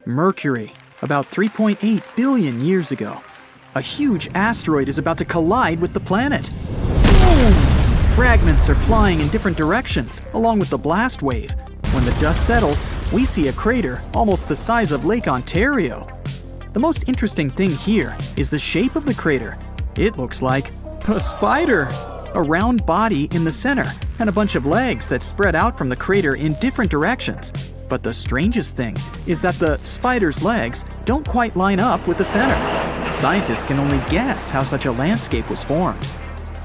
Mercury, about 3.8 billion years ago. A huge asteroid is about to collide with the planet. Boom! Fragments are flying in different directions, along with the blast wave. When the dust settles, we see a crater almost the size of Lake Ontario. The most interesting thing here is the shape of the crater. It looks like a spider. A round body in the center, and a bunch of legs that spread out from the crater in different directions. But the strangest thing is that the spider's legs don't quite line up with the center. Scientists can only guess how such a landscape was formed.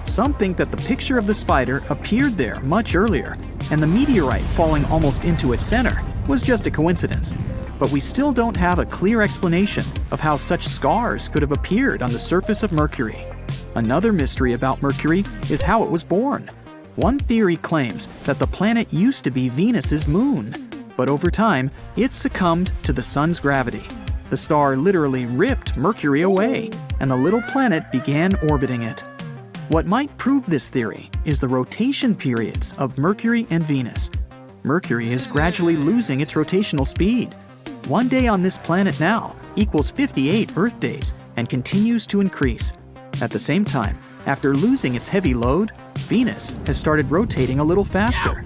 Some think that the picture of the spider appeared there much earlier, and the meteorite falling almost into its center was just a coincidence. But we still don't have a clear explanation of how such scars could have appeared on the surface of Mercury. Another mystery about Mercury is how it was born. One theory claims that the planet used to be Venus's moon, but over time, it succumbed to the sun's gravity. The star literally ripped Mercury away, and the little planet began orbiting it. What might prove this theory is the rotation periods of Mercury and Venus. Mercury is gradually losing its rotational speed. One day on this planet now equals 58 Earth days and continues to increase. At the same time, after losing its heavy load, Venus has started rotating a little faster.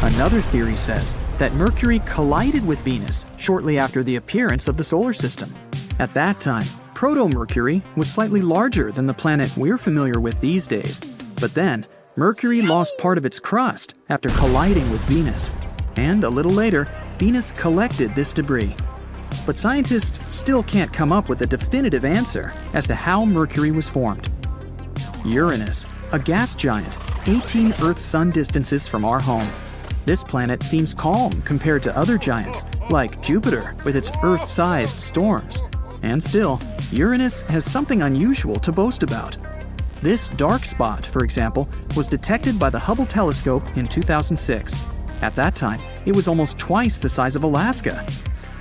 Another theory says that Mercury collided with Venus shortly after the appearance of the solar system. At that time, Proto-Mercury was slightly larger than the planet we're familiar with these days. But then, Mercury lost part of its crust after colliding with Venus. And a little later, Venus collected this debris. But scientists still can't come up with a definitive answer as to how Mercury was formed. Uranus, a gas giant, 18 Earth-Sun distances from our home. This planet seems calm compared to other giants, like Jupiter with its Earth-sized storms. And still, Uranus has something unusual to boast about. This dark spot, for example, was detected by the Hubble telescope in 2006. At that time, it was almost twice the size of Alaska.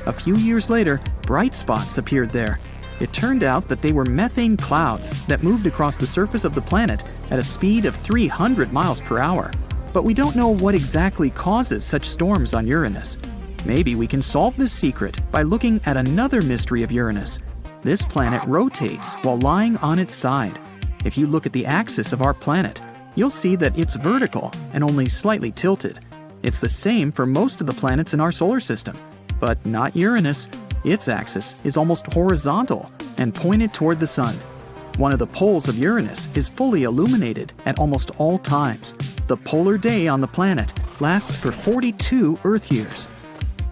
A few years later, bright spots appeared there. It turned out that they were methane clouds that moved across the surface of the planet at a speed of 300 miles per hour. But we don't know what exactly causes such storms on Uranus. Maybe we can solve this secret by looking at another mystery of Uranus. This planet rotates while lying on its side. If you look at the axis of our planet, you'll see that it's vertical and only slightly tilted. It's the same for most of the planets in our solar system. But not Uranus. Its axis is almost horizontal and pointed toward the sun. One of the poles of Uranus is fully illuminated at almost all times. The polar day on the planet lasts for 42 Earth years.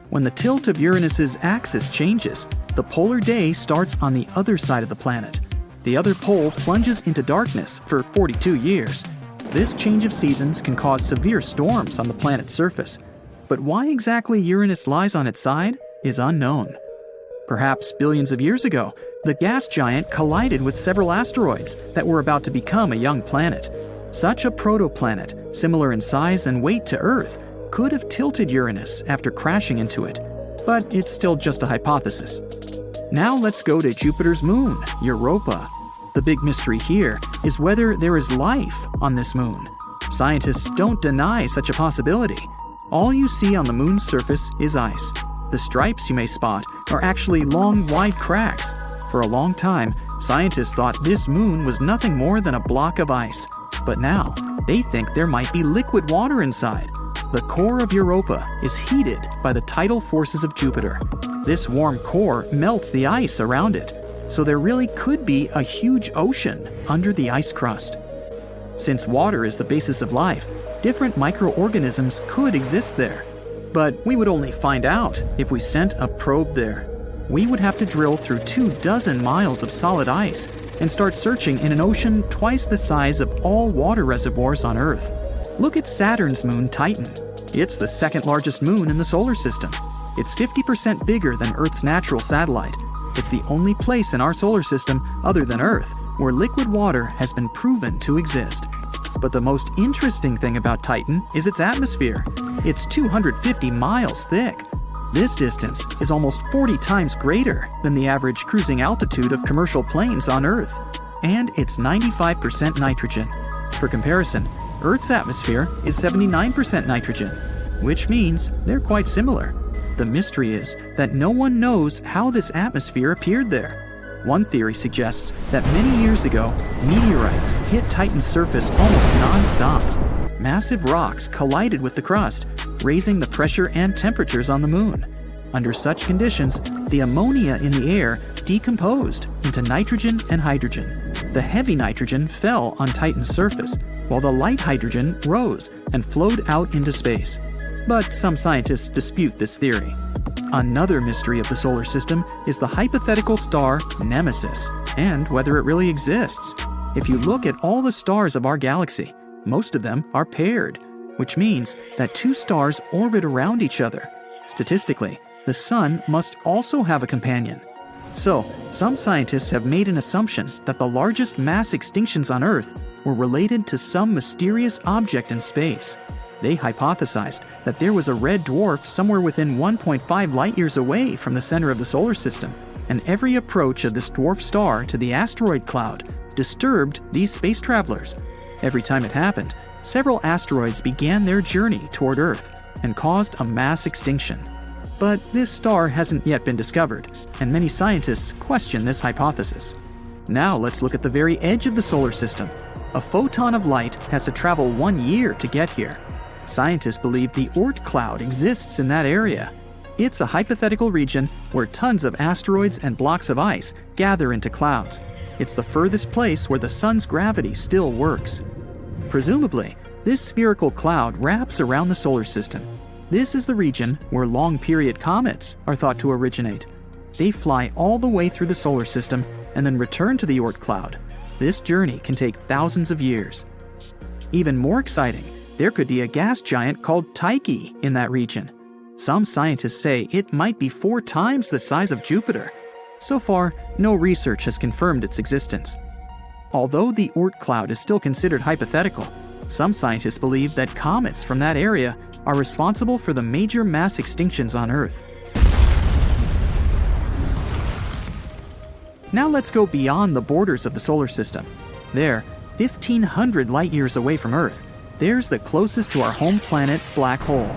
When the tilt of Uranus's axis changes, the polar day starts on the other side of the planet. The other pole plunges into darkness for 42 years. This change of seasons can cause severe storms on the planet's surface. But why exactly Uranus lies on its side is unknown. Perhaps billions of years ago, the gas giant collided with several asteroids that were about to become a young planet. Such a protoplanet, similar in size and weight to Earth, could have tilted Uranus after crashing into it. But it's still just a hypothesis. Now let's go to Jupiter's moon, Europa. The big mystery here is whether there is life on this moon. Scientists don't deny such a possibility. All you see on the moon's surface is ice. The stripes you may spot are actually long, wide cracks. For a long time, scientists thought this moon was nothing more than a block of ice. But now, they think there might be liquid water inside. The core of Europa is heated by the tidal forces of Jupiter. This warm core melts the ice around it, so there really could be a huge ocean under the ice crust. Since water is the basis of life, different microorganisms could exist there. But we would only find out if we sent a probe there. We would have to drill through 24 miles of solid ice and start searching in an ocean twice the size of all water reservoirs on Earth. Look at Saturn's moon, Titan. It's the second largest moon in the solar system. It's 50% bigger than Earth's natural satellite. It's the only place in our solar system, other than Earth, where liquid water has been proven to exist. But the most interesting thing about Titan is its atmosphere. It's 250 miles thick. This distance is almost 40 times greater than the average cruising altitude of commercial planes on Earth. And it's 95% nitrogen. For comparison, Earth's atmosphere is 79% nitrogen, which means they're quite similar. The mystery is that no one knows how this atmosphere appeared there. One theory suggests that many years ago, meteorites hit Titan's surface almost non-stop. Massive rocks collided with the crust, raising the pressure and temperatures on the moon. Under such conditions, the ammonia in the air decomposed into nitrogen and hydrogen. The heavy nitrogen fell on Titan's surface, while the light hydrogen rose and flowed out into space. But some scientists dispute this theory. Another mystery of the solar system is the hypothetical star Nemesis, and whether it really exists. If you look at all the stars of our galaxy, most of them are paired, which means that two stars orbit around each other. Statistically, the Sun must also have a companion. So, some scientists have made an assumption that the largest mass extinctions on Earth were related to some mysterious object in space. They hypothesized that there was a red dwarf somewhere within 1.5 light-years away from the center of the solar system, and every approach of this dwarf star to the asteroid cloud disturbed these space travelers. Every time it happened, several asteroids began their journey toward Earth and caused a mass extinction. But this star hasn't yet been discovered, and many scientists question this hypothesis. Now let's look at the very edge of the solar system. A photon of light has to travel 1 year to get here. Scientists believe the Oort cloud exists in that area. It's a hypothetical region where tons of asteroids and blocks of ice gather into clouds. It's the furthest place where the sun's gravity still works. Presumably, this spherical cloud wraps around the solar system. This is the region where long-period comets are thought to originate. They fly all the way through the solar system and then return to the Oort cloud. This journey can take thousands of years. Even more exciting, there could be a gas giant called Tyche in that region. Some scientists say it might be 4 times the size of Jupiter. So far, no research has confirmed its existence. Although the Oort cloud is still considered hypothetical, some scientists believe that comets from that area are responsible for the major mass extinctions on Earth. Now let's go beyond the borders of the solar system. There, 1,500 light-years away from Earth, there's the closest to our home planet black hole.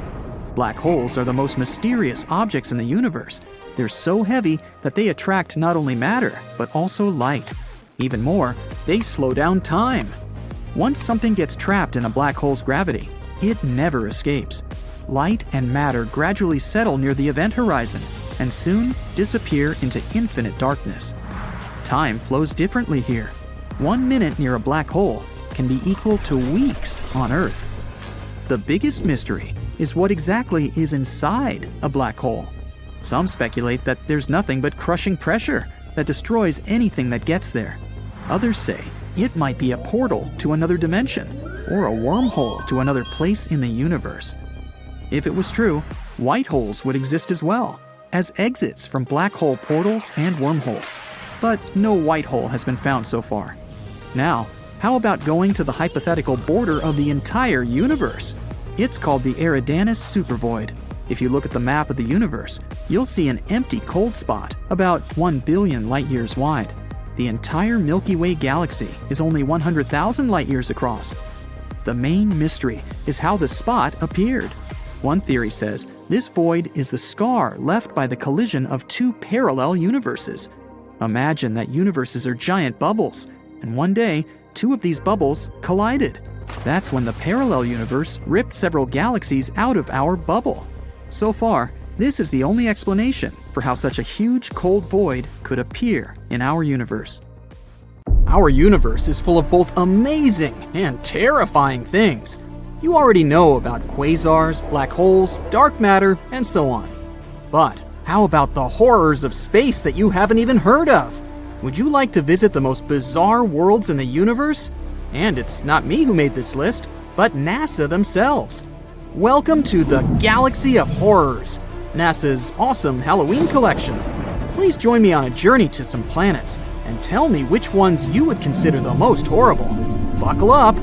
Black holes are the most mysterious objects in the universe. They're so heavy that they attract not only matter, but also light. Even more, they slow down time. Once something gets trapped in a black hole's gravity, it never escapes. Light and matter gradually settle near the event horizon and soon disappear into infinite darkness. Time flows differently here. 1 minute near a black hole can be equal to weeks on Earth. The biggest mystery is what exactly is inside a black hole. Some speculate that there's nothing but crushing pressure that destroys anything that gets there. Others say it might be a portal to another dimension or a wormhole to another place in the universe. If it was true, white holes would exist as well, as exits from black hole portals and wormholes. But no white hole has been found so far. Now, how about going to the hypothetical border of the entire universe? It's called the Eridanus supervoid. If you look at the map of the universe, you'll see an empty cold spot about 1 billion light-years wide. The entire Milky Way galaxy is only 100,000 light-years across. The main mystery is how the spot appeared. One theory says this void is the scar left by the collision of 2 parallel universes. Imagine that universes are giant bubbles, and one day, 2 of these bubbles collided. That's when the parallel universe ripped several galaxies out of our bubble. So far, this is the only explanation for how such a huge cold void could appear in our universe. Our universe is full of both amazing and terrifying things. You already know about quasars, black holes, dark matter, and so on. But how about the horrors of space that you haven't even heard of? Would you like to visit the most bizarre worlds in the universe? And it's not me who made this list, but NASA themselves. Welcome to the Galaxy of Horrors, NASA's awesome Halloween collection. Please join me on a journey to some planets and tell me which ones you would consider the most horrible. Buckle up.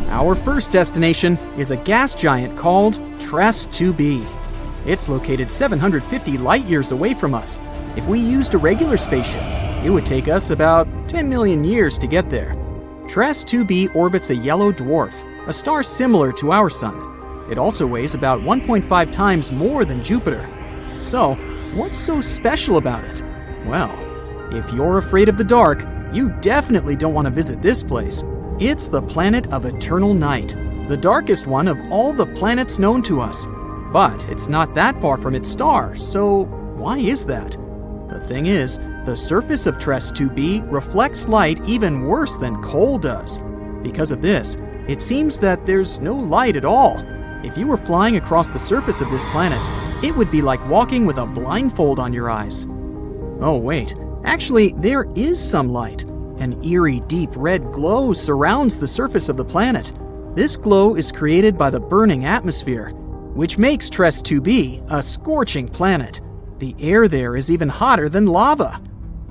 Our first destination is a gas giant called TRES 2b. It's located 750 light-years away from us. If we used a regular spaceship, it would take us about 10 million years to get there. TRES 2b orbits a yellow dwarf, a star similar to our Sun. It also weighs about 1.5 times more than Jupiter. So, what's so special about it? Well, if you're afraid of the dark, you definitely don't want to visit this place. It's the planet of eternal night, the darkest one of all the planets known to us. But it's not that far from its star, so why is that? The thing is, the surface of TRES 2b reflects light even worse than coal does. Because of this, it seems that there's no light at all. If you were flying across the surface of this planet, it would be like walking with a blindfold on your eyes. Oh wait, actually there is some light. An eerie deep red glow surrounds the surface of the planet. This glow is created by the burning atmosphere, which makes TRES 2b a scorching planet. The air there is even hotter than lava.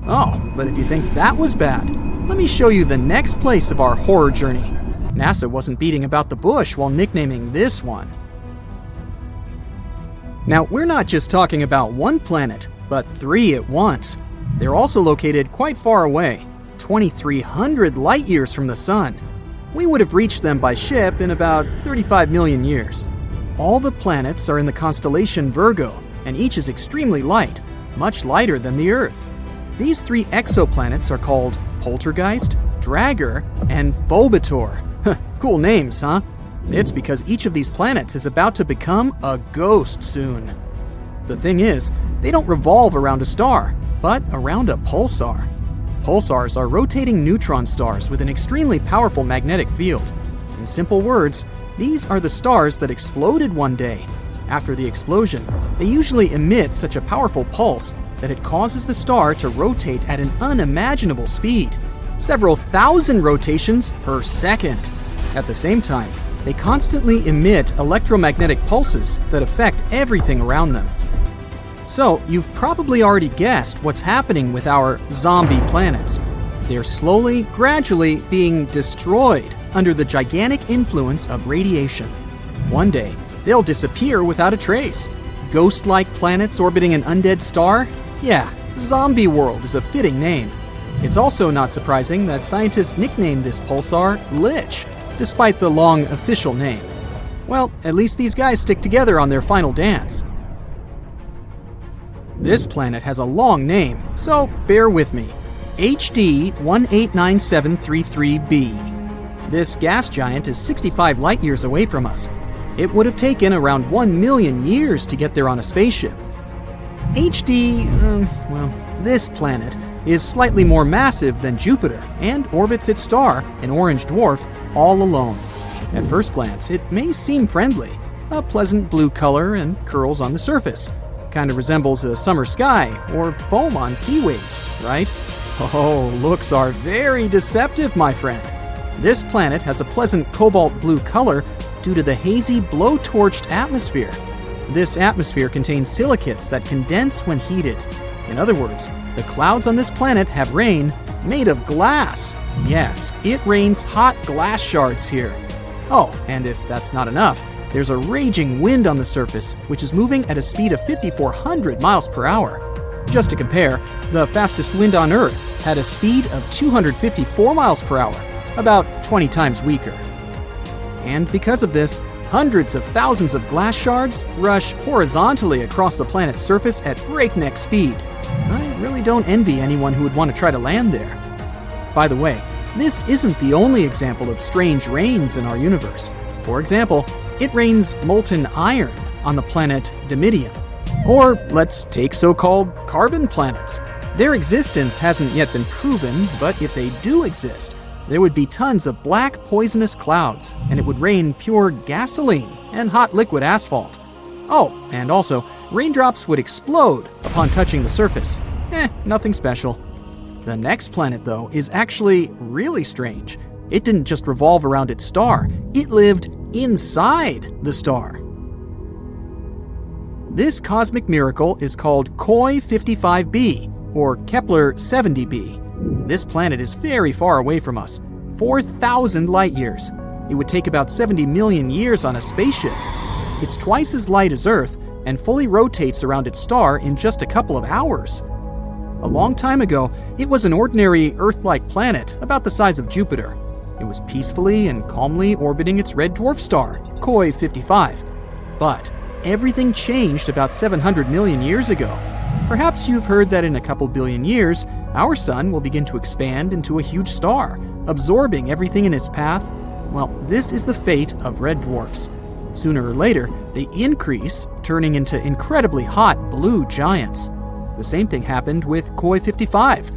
Oh, but if you think that was bad, let me show you the next place of our horror journey. NASA wasn't beating about the bush while nicknaming this one. Now, we're not just talking about one planet, but 3 at once. They're also located quite far away, 2,300 light years from the Sun. We would have reached them by ship in about 35 million years. All the planets are in the constellation Virgo, and each is extremely light, much lighter than the Earth. These 3 exoplanets are called Poltergeist, Dragger, and Phobator. Cool names, huh? It's because each of these planets is about to become a ghost soon. The thing is, they don't revolve around a star, but around a pulsar. Pulsars are rotating neutron stars with an extremely powerful magnetic field. In simple words, these are the stars that exploded one day. After the explosion, they usually emit such a powerful pulse that it causes the star to rotate at an unimaginable speed, several thousand rotations per second. At the same time, they constantly emit electromagnetic pulses that affect everything around them. So, you've probably already guessed what's happening with our zombie planets. They're slowly, gradually being destroyed under the gigantic influence of radiation. One day, they'll disappear without a trace. Ghost-like planets orbiting an undead star? Yeah, Zombie World is a fitting name. It's also not surprising that scientists nicknamed this pulsar Lich, despite the long official name. Well, at least these guys stick together on their final dance. This planet has a long name, so bear with me. HD 189733b. This gas giant is 65 light-years away from us. It would have taken around 1 million years to get there on a spaceship. This planet is slightly more massive than Jupiter and orbits its star, an orange dwarf, all alone. At first glance, it may seem friendly. A pleasant blue color and curls on the surface. Kind of resembles a summer sky or foam on sea waves, right? Oh, looks are very deceptive, my friend. This planet has a pleasant cobalt blue color due to the hazy blow-torched atmosphere. This atmosphere contains silicates that condense when heated. In other words, the clouds on this planet have rain made of glass. Yes, it rains hot glass shards here. Oh, and if that's not enough, there's a raging wind on the surface, which is moving at a speed of 5,400 miles per hour. Just to compare, the fastest wind on Earth had a speed of 254 miles per hour, about 20 times weaker. And because of this, hundreds of thousands of glass shards rush horizontally across the planet's surface at breakneck speed. I really don't envy anyone who would want to try to land there. By the way, this isn't the only example of strange rains in our universe. For example, it rains molten iron on the planet Dimidium. Or let's take so-called carbon planets. Their existence hasn't yet been proven, but if they do exist, there would be tons of black poisonous clouds, and it would rain pure gasoline and hot liquid asphalt. Oh, and also, raindrops would explode upon touching the surface. Nothing special. The next planet, though, is actually really strange. It didn't just revolve around its star, it lived inside the star. This cosmic miracle is called Koi 55b, or Kepler 70b. This planet is very far away from us, 4,000 light-years. It would take about 70 million years on a spaceship. It's twice as light as Earth and fully rotates around its star in just a couple of hours. A long time ago, it was an ordinary Earth-like planet about the size of Jupiter. It was peacefully and calmly orbiting its red dwarf star, Koi 55. But everything changed about 700 million years ago. Perhaps you've heard that in a couple billion years, our sun will begin to expand into a huge star, absorbing everything in its path. Well, this is the fate of red dwarfs. Sooner or later, they increase, turning into incredibly hot blue giants. The same thing happened with Koi 55.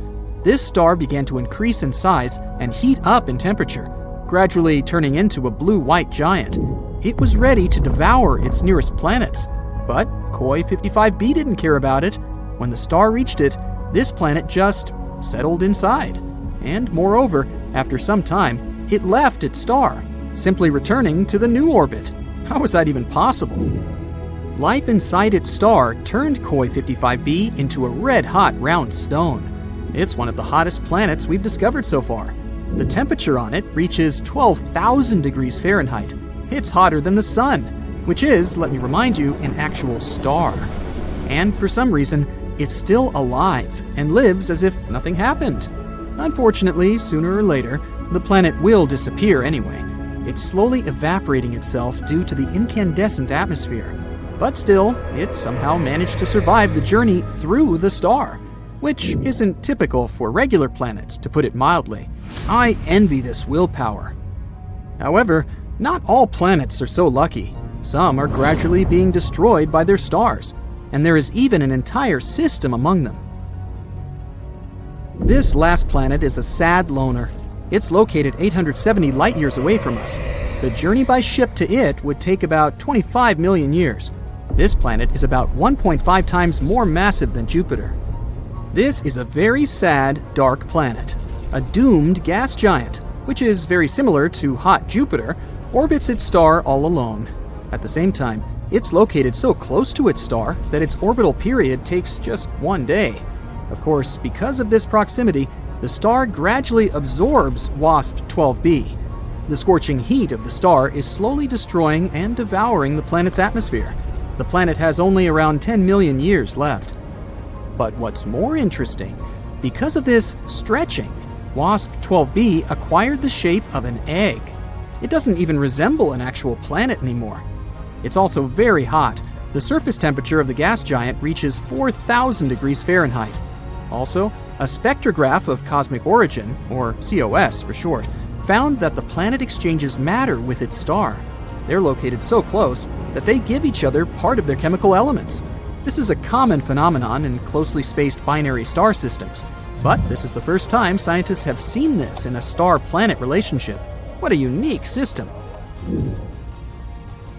This star began to increase in size and heat up in temperature, gradually turning into a blue-white giant. It was ready to devour its nearest planets. But Koi 55b didn't care about it. When the star reached it, this planet just settled inside. And moreover, after some time, it left its star, simply returning to the new orbit. How was that even possible? Life inside its star turned Koi 55b into a red-hot round stone. It's one of the hottest planets we've discovered so far. The temperature on it reaches 12,000 degrees Fahrenheit. It's hotter than the sun, which is, let me remind you, an actual star. And for some reason, it's still alive and lives as if nothing happened. Unfortunately, sooner or later, the planet will disappear anyway. It's slowly evaporating itself due to the incandescent atmosphere. But still, it somehow managed to survive the journey through the star, which isn't typical for regular planets, to put it mildly. I envy this willpower. However, not all planets are so lucky. Some are gradually being destroyed by their stars, and there is even an entire system among them. This last planet is a sad loner. It's located 870 light-years away from us. The journey by ship to it would take about 25 million years. This planet is about 1.5 times more massive than Jupiter. This is a very sad, dark planet. A doomed gas giant, which is very similar to hot Jupiter, orbits its star all alone. At the same time, it's located so close to its star that its orbital period takes just 1 day. Of course, because of this proximity, the star gradually absorbs WASP-12b. The scorching heat of the star is slowly destroying and devouring the planet's atmosphere. The planet has only around 10 million years left. But what's more interesting, because of this stretching, WASP-12b acquired the shape of an egg. It doesn't even resemble an actual planet anymore. It's also very hot. The surface temperature of the gas giant reaches 4,000 degrees Fahrenheit. Also, a spectrograph of cosmic origin, or COS for short, found that the planet exchanges matter with its star. They're located so close that they give each other part of their chemical elements. This is a common phenomenon in closely spaced binary star systems, but this is the first time scientists have seen this in a star-planet relationship. What a unique system.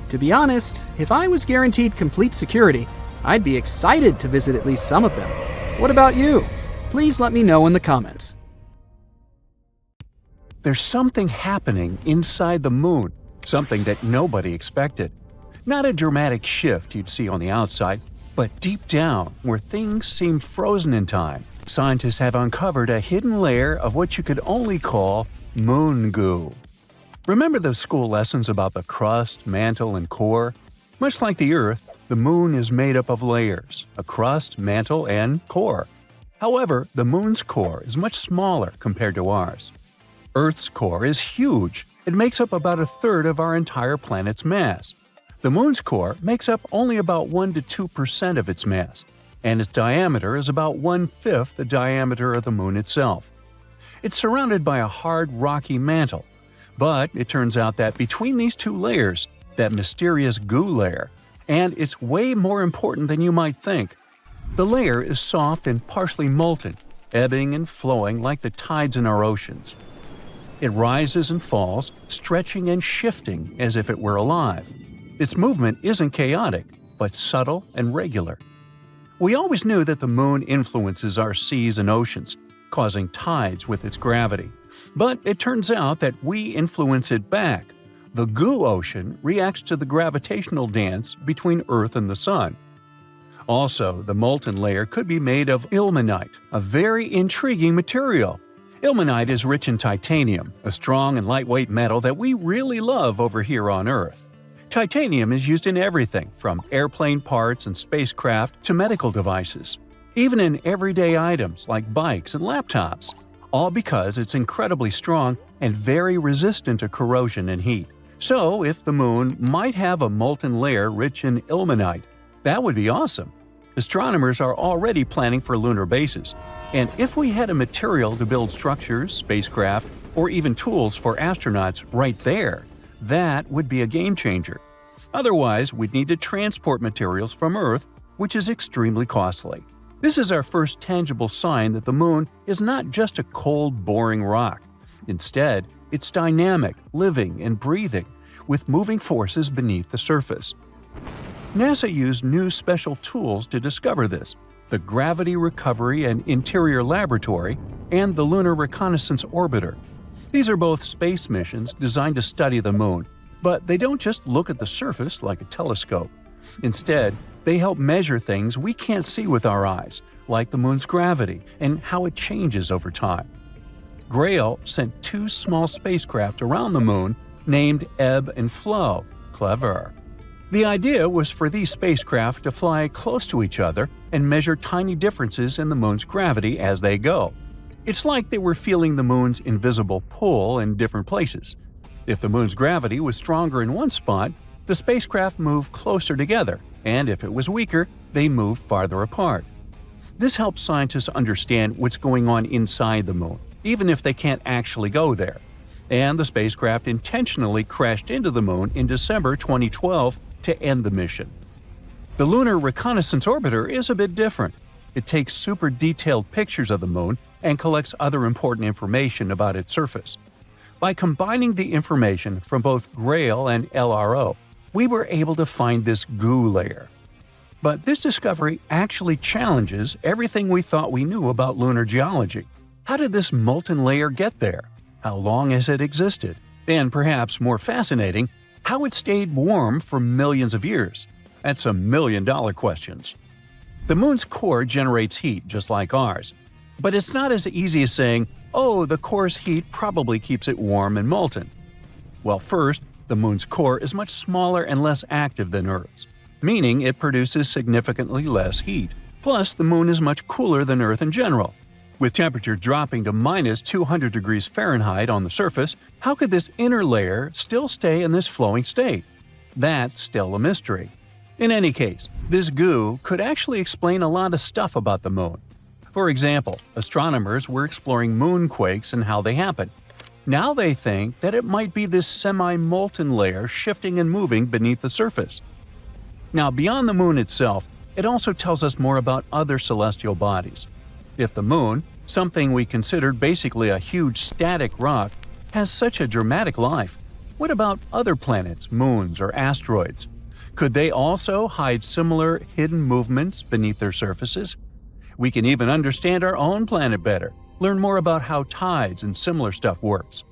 To be honest, if I was guaranteed complete security, I'd be excited to visit at least some of them. What about you? Please let me know in the comments. There's something happening inside the moon, something that nobody expected. Not a dramatic shift you'd see on the outside, but deep down, where things seem frozen in time, scientists have uncovered a hidden layer of what you could only call moon goo. Remember those school lessons about the crust, mantle, and core? Much like the Earth, the moon is made up of layers, a crust, mantle, and core. However, the moon's core is much smaller compared to ours. Earth's core is huge. It makes up about a third of our entire planet's mass. The moon's core makes up only about 1 to 2% of its mass, and its diameter is about 1/5 the diameter of the moon itself. It's surrounded by a hard, rocky mantle. But it turns out that between these two layers, that mysterious goo layer, and it's way more important than you might think. The layer is soft and partially molten, ebbing and flowing like the tides in our oceans. It rises and falls, stretching and shifting as if it were alive. Its movement isn't chaotic, but subtle and regular. We always knew that the moon influences our seas and oceans, causing tides with its gravity. But it turns out that we influence it back. The goo ocean reacts to the gravitational dance between Earth and the Sun. Also, the molten layer could be made of ilmenite, a very intriguing material. Ilmenite is rich in titanium, a strong and lightweight metal that we really love over here on Earth. Titanium is used in everything from airplane parts and spacecraft to medical devices, even in everyday items like bikes and laptops. all because it's incredibly strong and very resistant to corrosion and heat. So, if the moon might have a molten layer rich in ilmenite, that would be awesome. Astronomers are already planning for lunar bases, and if we had a material to build structures, spacecraft, or even tools for astronauts right there, that would be a game changer. Otherwise, we'd need to transport materials from Earth, which is extremely costly. This is our first tangible sign that the moon is not just a cold, boring rock. Instead, it's dynamic, living, and breathing, with moving forces beneath the surface. NASA used new special tools to discover this: the Gravity Recovery and Interior Laboratory and the Lunar Reconnaissance Orbiter. These are both space missions designed to study the moon, but they don't just look at the surface like a telescope. Instead, they help measure things we can't see with our eyes, like the moon's gravity and how it changes over time. Grail sent 2 small spacecraft around the moon named Ebb and Flow. Clever. The idea was for these spacecraft to fly close to each other and measure tiny differences in the moon's gravity as they go. It's like they were feeling the moon's invisible pull in different places. If the moon's gravity was stronger in one spot, the spacecraft moved closer together, and if it was weaker, they moved farther apart. This helps scientists understand what's going on inside the moon, even if they can't actually go there. And the spacecraft intentionally crashed into the moon in December 2012 to end the mission. The Lunar Reconnaissance Orbiter is a bit different. It takes super detailed pictures of the moon and collects other important information about its surface. By combining the information from both Grail and LRO, we were able to find this goo layer. But this discovery actually challenges everything we thought we knew about lunar geology. How did this molten layer get there? How long has it existed? And perhaps more fascinating, how it stayed warm for millions of years? That's some million-dollar questions. The moon's core generates heat just like ours. But it's not as easy as saying, oh, the core's heat probably keeps it warm and molten. Well, first, the moon's core is much smaller and less active than Earth's, meaning it produces significantly less heat. Plus, the moon is much cooler than Earth in general. With temperature dropping to minus 200 degrees Fahrenheit on the surface, how could this inner layer still stay in this flowing state? That's still a mystery. In any case, this goo could actually explain a lot of stuff about the moon. For example, astronomers were exploring moonquakes and how they happen. Now they think that it might be this semi-molten layer shifting and moving beneath the surface. Now, beyond the moon itself, it also tells us more about other celestial bodies. If the moon, something we considered basically a huge static rock, has such a dramatic life, what about other planets, moons, or asteroids? Could they also hide similar hidden movements beneath their surfaces? We can even understand our own planet better, learn more about how tides and similar stuff works.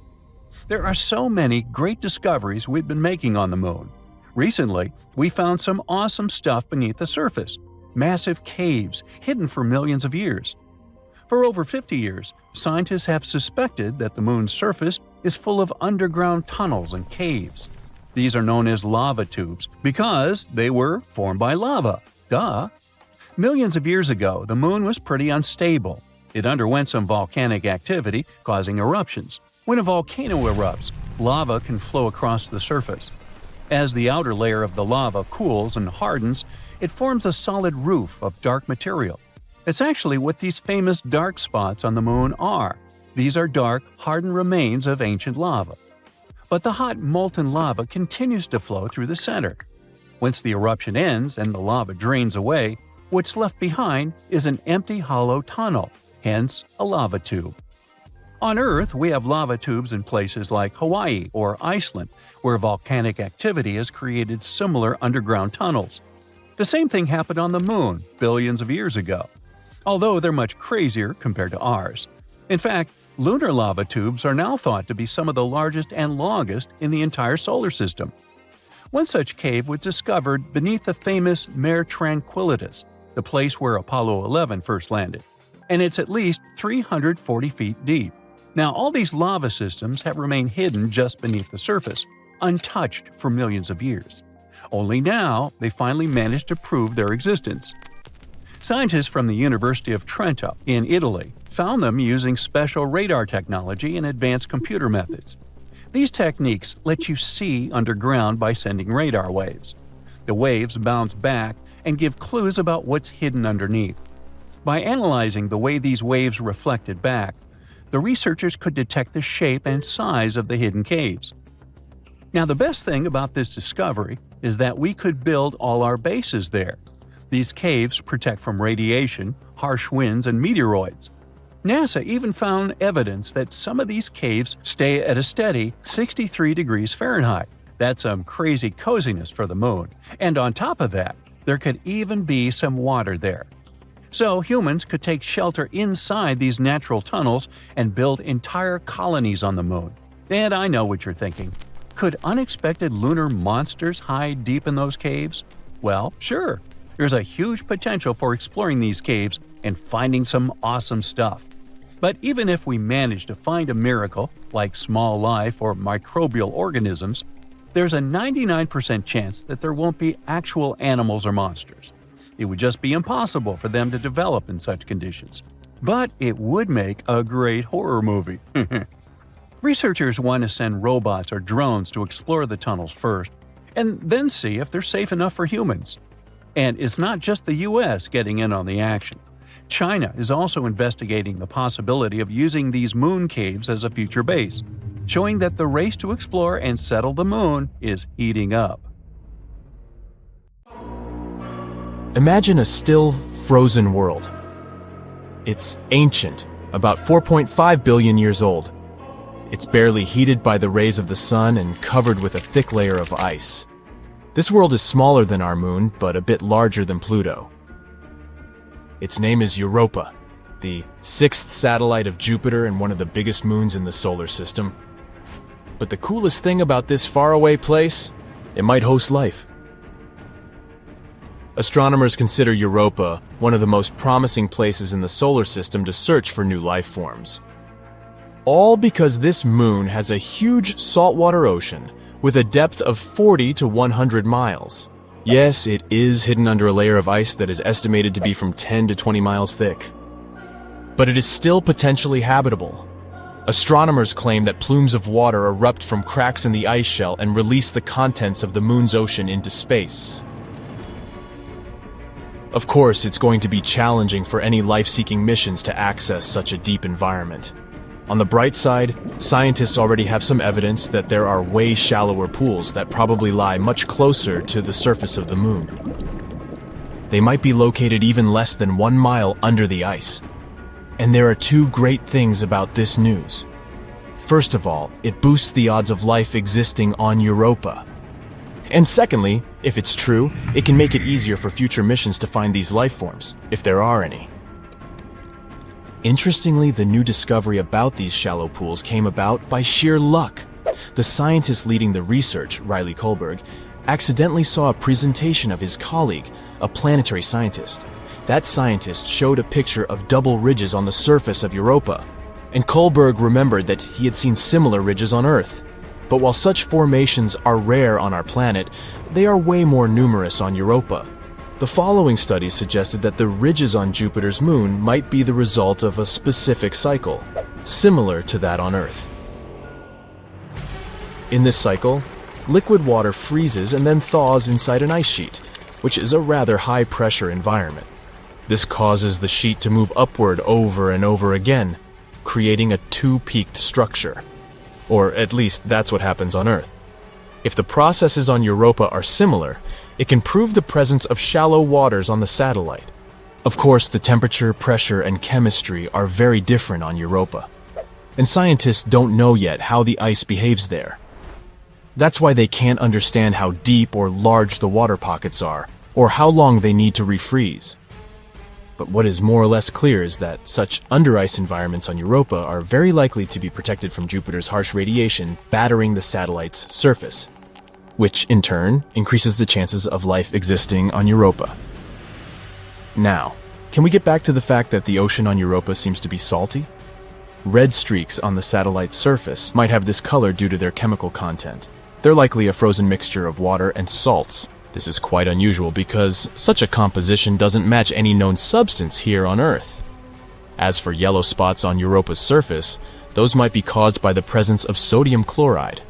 There are so many great discoveries we've been making on the moon. Recently, we found some awesome stuff beneath the surface, massive caves hidden for millions of years. For over 50 years, scientists have suspected that the moon's surface is full of underground tunnels and caves. These are known as lava tubes because they were formed by lava. Duh! Millions of years ago, the moon was pretty unstable. It underwent some volcanic activity, causing eruptions. When a volcano erupts, lava can flow across the surface. As the outer layer of the lava cools and hardens, it forms a solid roof of dark material. It's actually what these famous dark spots on the moon are. These are dark, hardened remains of ancient lava. But the hot, molten lava continues to flow through the center. Once the eruption ends and the lava drains away, what's left behind is an empty hollow tunnel, hence a lava tube. On Earth, we have lava tubes in places like Hawaii or Iceland, where volcanic activity has created similar underground tunnels. The same thing happened on the moon billions of years ago, although they're much crazier compared to ours. In fact, lunar lava tubes are now thought to be some of the largest and longest in the entire solar system. One such cave was discovered beneath the famous Mare Tranquillitatis, the place where Apollo 11 first landed, and it's at least 340 feet deep. Now, all these lava systems have remained hidden just beneath the surface, untouched for millions of years. Only now, they finally managed to prove their existence. Scientists from the University of Trento in Italy found them using special radar technology and advanced computer methods. These techniques let you see underground by sending radar waves. The waves bounce back and give clues about what's hidden underneath. By analyzing the way these waves reflected back, the researchers could detect the shape and size of the hidden caves. Now, the best thing about this discovery is that we could build all our bases there. These caves protect from radiation, harsh winds, and meteoroids. NASA even found evidence that some of these caves stay at a steady 63 degrees Fahrenheit. That's some crazy coziness for the moon. And on top of that, there could even be some water there. So humans could take shelter inside these natural tunnels and build entire colonies on the moon. And I know what you're thinking. Could unexpected lunar monsters hide deep in those caves? Well, sure. There's a huge potential for exploring these caves and finding some awesome stuff. But even if we manage to find a miracle, like small life or microbial organisms, there's a 99% chance that there won't be actual animals or monsters. It would just be impossible for them to develop in such conditions. But it would make a great horror movie. Researchers want to send robots or drones to explore the tunnels first, and then see if they're safe enough for humans. And it's not just the US getting in on the action. China is also investigating the possibility of using these moon caves as a future base, showing that the race to explore and settle the moon is heating up. Imagine a still, frozen world. It's ancient, about 4.5 billion years old. It's barely heated by the rays of the sun and covered with a thick layer of ice. This world is smaller than our moon, but a bit larger than Pluto. Its name is Europa, the sixth satellite of Jupiter and one of the biggest moons in the solar system. But the coolest thing about this faraway place, it might host life. Astronomers consider Europa one of the most promising places in the solar system to search for new life forms. All because this moon has a huge saltwater ocean with a depth of 40 to 100 miles. Yes, it is hidden under a layer of ice that is estimated to be from 10 to 20 miles thick. But it is still potentially habitable. Astronomers claim that plumes of water erupt from cracks in the ice shell and release the contents of the moon's ocean into space. Of course, it's going to be challenging for any life-seeking missions to access such a deep environment. On the bright side, scientists already have some evidence that there are way shallower pools that probably lie much closer to the surface of the moon. They might be located even less than 1 mile under the ice. And there are two great things about this news. First of all, it boosts the odds of life existing on Europa. And secondly, if it's true, it can make it easier for future missions to find these life forms, if there are any. Interestingly, the new discovery about these shallow pools came about by sheer luck. The scientist leading the research, Riley Kohlberg, accidentally saw a presentation of his colleague, a planetary scientist. That scientist showed a picture of double ridges on the surface of Europa, and Kohlberg remembered that he had seen similar ridges on Earth. But while such formations are rare on our planet, they are way more numerous on Europa. The following studies suggested that the ridges on Jupiter's moon might be the result of a specific cycle, similar to that on Earth. In this cycle, liquid water freezes and then thaws inside an ice sheet, which is a rather high-pressure environment. This causes the sheet to move upward over and over again, creating a two-peaked structure. Or at least that's what happens on Earth. If the processes on Europa are similar, it can prove the presence of shallow waters on the satellite. Of course, the temperature, pressure, and chemistry are very different on Europa. And scientists don't know yet how the ice behaves there. That's why they can't understand how deep or large the water pockets are, or how long they need to refreeze. But what is more or less clear is that such under-ice environments on Europa are very likely to be protected from Jupiter's harsh radiation battering the satellite's surface, which in turn increases the chances of life existing on Europa. Now, can we get back to the fact that the ocean on Europa seems to be salty? Red streaks on the satellite's surface might have this color due to their chemical content. They're likely a frozen mixture of water and salts, This is quite unusual because such a composition doesn't match any known substance here on Earth. As for yellow spots on Europa's surface, those might be caused by the presence of sodium chloride.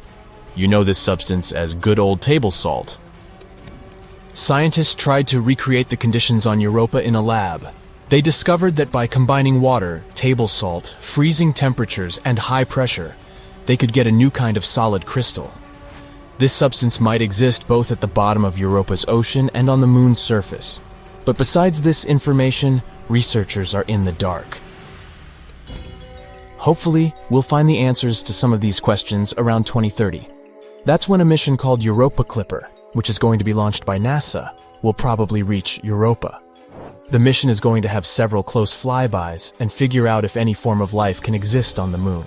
You know this substance as good old table salt. Scientists tried to recreate the conditions on Europa in a lab. They discovered that by combining water, table salt, freezing temperatures, and high pressure, they could get a new kind of solid crystal. This substance might exist both at the bottom of Europa's ocean and on the moon's surface. But besides this information, researchers are in the dark. Hopefully, we'll find the answers to some of these questions around 2030. That's when a mission called Europa Clipper, which is going to be launched by NASA, will probably reach Europa. The mission is going to have several close flybys and figure out if any form of life can exist on the moon.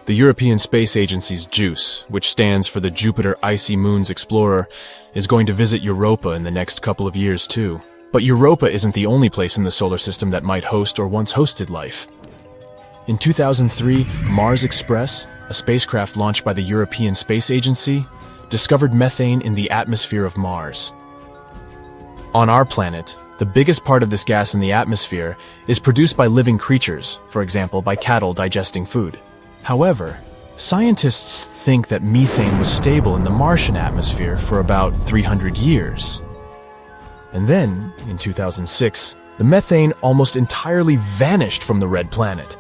The European Space Agency's JUICE, which stands for the Jupiter Icy Moons Explorer, is going to visit Europa in the next couple of years too. But Europa isn't the only place in the solar system that might host or once hosted life. In 2003, Mars Express, a spacecraft launched by the European Space Agency, discovered methane in the atmosphere of Mars. On our planet, the biggest part of this gas in the atmosphere is produced by living creatures, for example by cattle digesting food. However, scientists think that methane was stable in the Martian atmosphere for about 300 years. And then, in 2006, the methane almost entirely vanished from the red planet.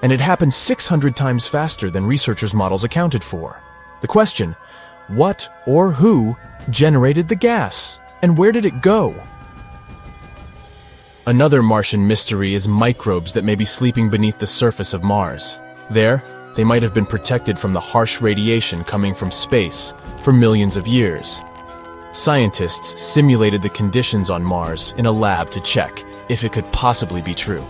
And it happened 600 times faster than researchers' models accounted for. The question, what or who generated the gas? And where did it go? Another Martian mystery is microbes that may be sleeping beneath the surface of Mars. There, they might have been protected from the harsh radiation coming from space for millions of years. Scientists simulated the conditions on Mars in a lab to check if it could possibly be true.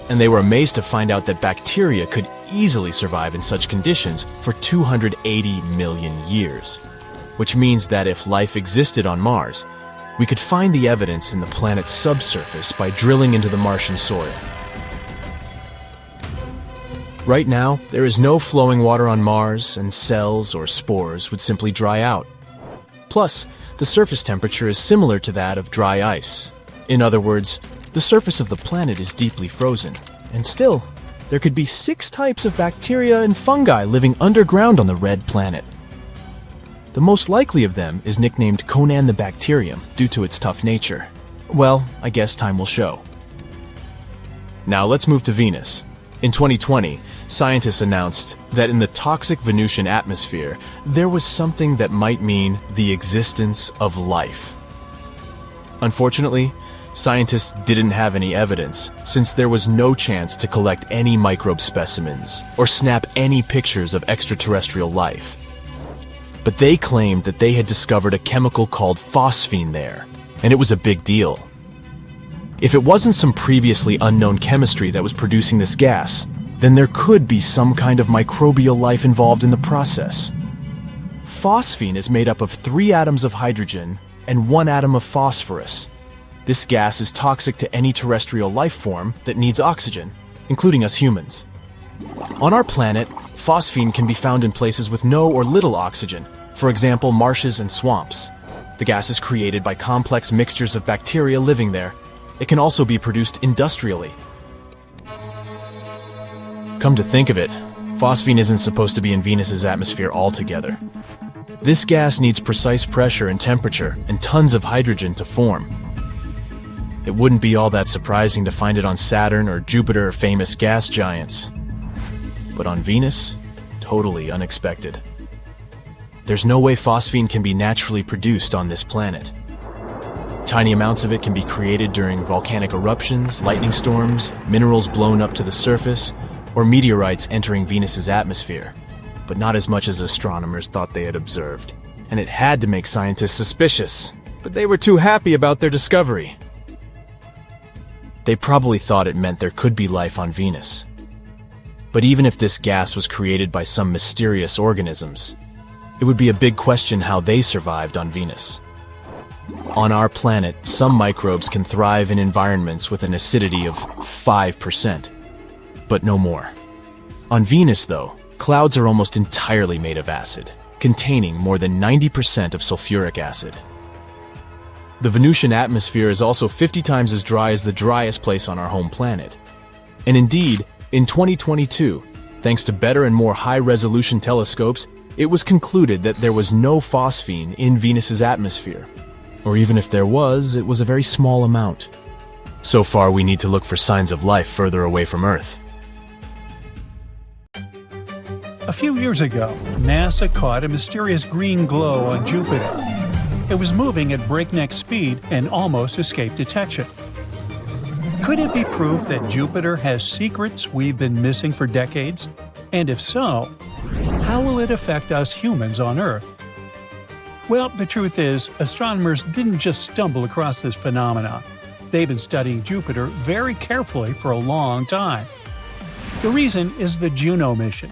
And they were amazed to find out that bacteria could easily survive in such conditions for 280 million years. Which means that if life existed on Mars, we could find the evidence in the planet's subsurface by drilling into the Martian soil. Right now, there is no flowing water on Mars, and cells or spores would simply dry out. Plus, the surface temperature is similar to that of dry ice. In other words, the surface of the planet is deeply frozen, and still, there could be 6 types of bacteria and fungi living underground on the red planet. The most likely of them is nicknamed Conan the Bacterium due to its tough nature. Well, I guess time will show. Now let's move to Venus. In 2020, scientists announced that in the toxic Venusian atmosphere, there was something that might mean the existence of life. Unfortunately, scientists didn't have any evidence, since there was no chance to collect any microbe specimens or snap any pictures of extraterrestrial life. But they claimed that they had discovered a chemical called phosphine there, and it was a big deal. If it wasn't some previously unknown chemistry that was producing this gas, then there could be some kind of microbial life involved in the process. Phosphine is made up of 3 atoms of hydrogen and 1 atom of phosphorus. This gas is toxic to any terrestrial life form that needs oxygen, including us humans. On our planet, phosphine can be found in places with no or little oxygen, for example, marshes and swamps. The gas is created by complex mixtures of bacteria living there. It can also be produced industrially. Come to think of it, phosphine isn't supposed to be in Venus's atmosphere altogether. This gas needs precise pressure and temperature and tons of hydrogen to form. It wouldn't be all that surprising to find it on Saturn or Jupiter, famous gas giants. But on Venus, totally unexpected. There's no way phosphine can be naturally produced on this planet. Tiny amounts of it can be created during volcanic eruptions, lightning storms, minerals blown up to the surface, or meteorites entering Venus's atmosphere, but not as much as astronomers thought they had observed. And it had to make scientists suspicious, but they were too happy about their discovery. They probably thought it meant there could be life on Venus. But even if this gas was created by some mysterious organisms, it would be a big question how they survived on Venus. On our planet, some microbes can thrive in environments with an acidity of 5%, but no more. On Venus, though, clouds are almost entirely made of acid, containing more than 90% of sulfuric acid. The Venusian atmosphere is also 50 times as dry as the driest place on our home planet. And indeed, in 2022, thanks to better and more high-resolution telescopes, it was concluded that there was no phosphine in Venus's atmosphere. Or even if there was, it was a very small amount. So far, we need to look for signs of life further away from Earth. A few years ago, NASA caught a mysterious green glow on Jupiter. It was moving at breakneck speed and almost escaped detection. Could it be proof that Jupiter has secrets we've been missing for decades? And if so, how will it affect us humans on Earth? Well, the truth is, astronomers didn't just stumble across this phenomenon. They've been studying Jupiter very carefully for a long time. The reason is the Juno mission.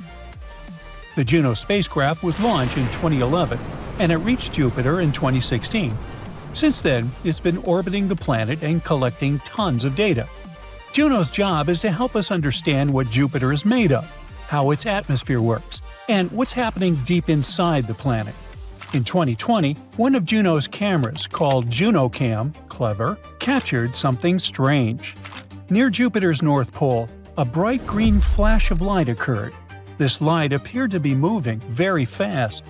The Juno spacecraft was launched in 2011, and it reached Jupiter in 2016. Since then, it's been orbiting the planet and collecting tons of data. Juno's job is to help us understand what Jupiter is made of, how its atmosphere works, and what's happening deep inside the planet. In 2020, one of Juno's cameras, called JunoCam, clever, captured something strange. Near Jupiter's North Pole, a bright green flash of light occurred. This light appeared to be moving very fast.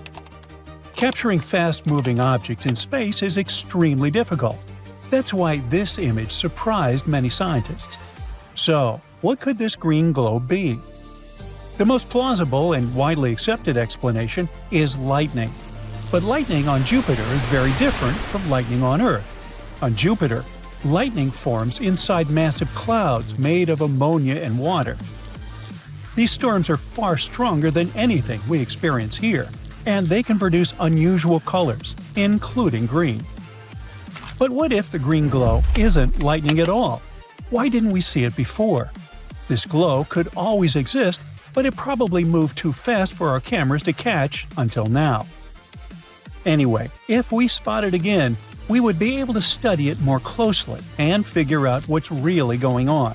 Capturing fast-moving objects in space is extremely difficult. That's why this image surprised many scientists. So, what could this green glow be? The most plausible and widely accepted explanation is lightning. But lightning on Jupiter is very different from lightning on Earth. On Jupiter, lightning forms inside massive clouds made of ammonia and water. These storms are far stronger than anything we experience here, and they can produce unusual colors, including green. But what if the green glow isn't lightning at all? Why didn't we see it before? This glow could always exist, but it probably moved too fast for our cameras to catch until now. Anyway, if we spot it again, we would be able to study it more closely and figure out what's really going on.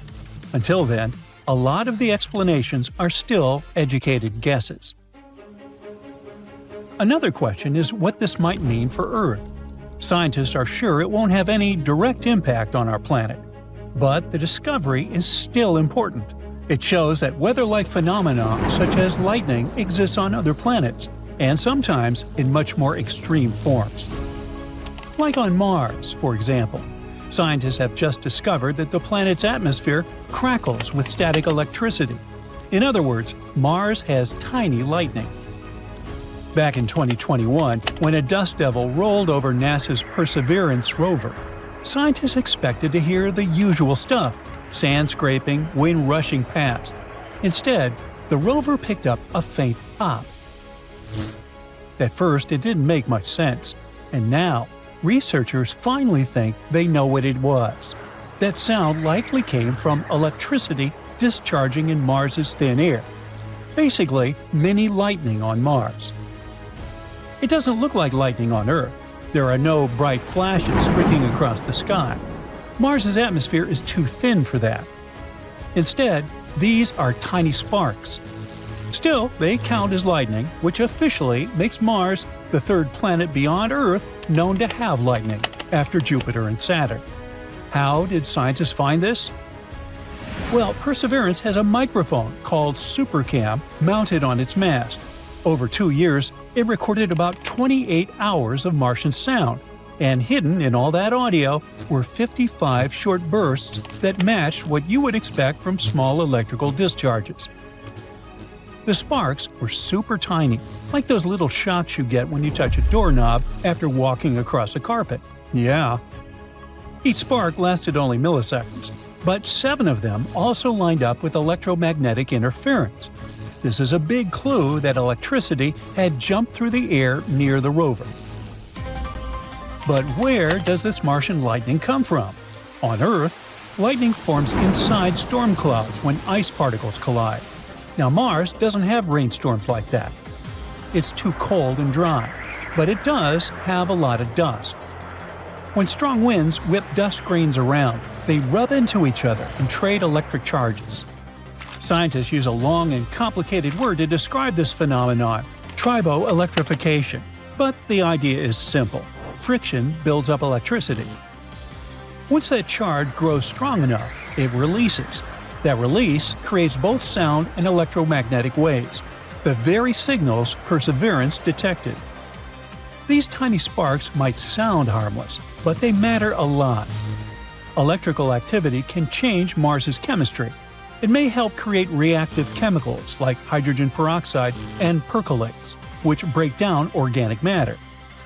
Until then, a lot of the explanations are still educated guesses. Another question is what this might mean for Earth. Scientists are sure it won't have any direct impact on our planet. But the discovery is still important. It shows that weather-like phenomena such as lightning exists on other planets, and sometimes in much more extreme forms. Like on Mars, for example. Scientists have just discovered that the planet's atmosphere crackles with static electricity. In other words, Mars has tiny lightning. Back in 2021, when a dust devil rolled over NASA's Perseverance rover, scientists expected to hear the usual stuff: sand scraping, wind rushing past. Instead, the rover picked up a faint pop. At first, it didn't make much sense, and now, researchers finally think they know what it was. That sound likely came from electricity discharging in Mars's thin air. Basically, mini lightning on Mars. It doesn't look like lightning on Earth. There are no bright flashes streaking across the sky. Mars's atmosphere is too thin for that. Instead, these are tiny sparks. Still, they count as lightning, which officially makes Mars the third planet beyond Earth known to have lightning, after Jupiter and Saturn. How did scientists find this? Well, Perseverance has a microphone called SuperCam mounted on its mast. Over 2 years, it recorded about 28 hours of Martian sound, and hidden in all that audio were 55 short bursts that matched what you would expect from small electrical discharges. The sparks were super tiny, like those little shocks you get when you touch a doorknob after walking across a carpet. Yeah. Each spark lasted only milliseconds, but 7 of them also lined up with electromagnetic interference. This is a big clue that electricity had jumped through the air near the rover. But where does this Martian lightning come from? On Earth, lightning forms inside storm clouds when ice particles collide. Now Mars doesn't have rainstorms like that. It's too cold and dry, but it does have a lot of dust. When strong winds whip dust grains around, they rub into each other and trade electric charges. Scientists use a long and complicated word to describe this phenomenon: triboelectrification. But the idea is simple. friction builds up electricity. Once that charge grows strong enough, it releases. That release creates both sound and electromagnetic waves, the very signals Perseverance detected. These tiny sparks might sound harmless, but they matter a lot. Electrical activity can change Mars's chemistry. It may help create reactive chemicals like hydrogen peroxide and percolates, which break down organic matter.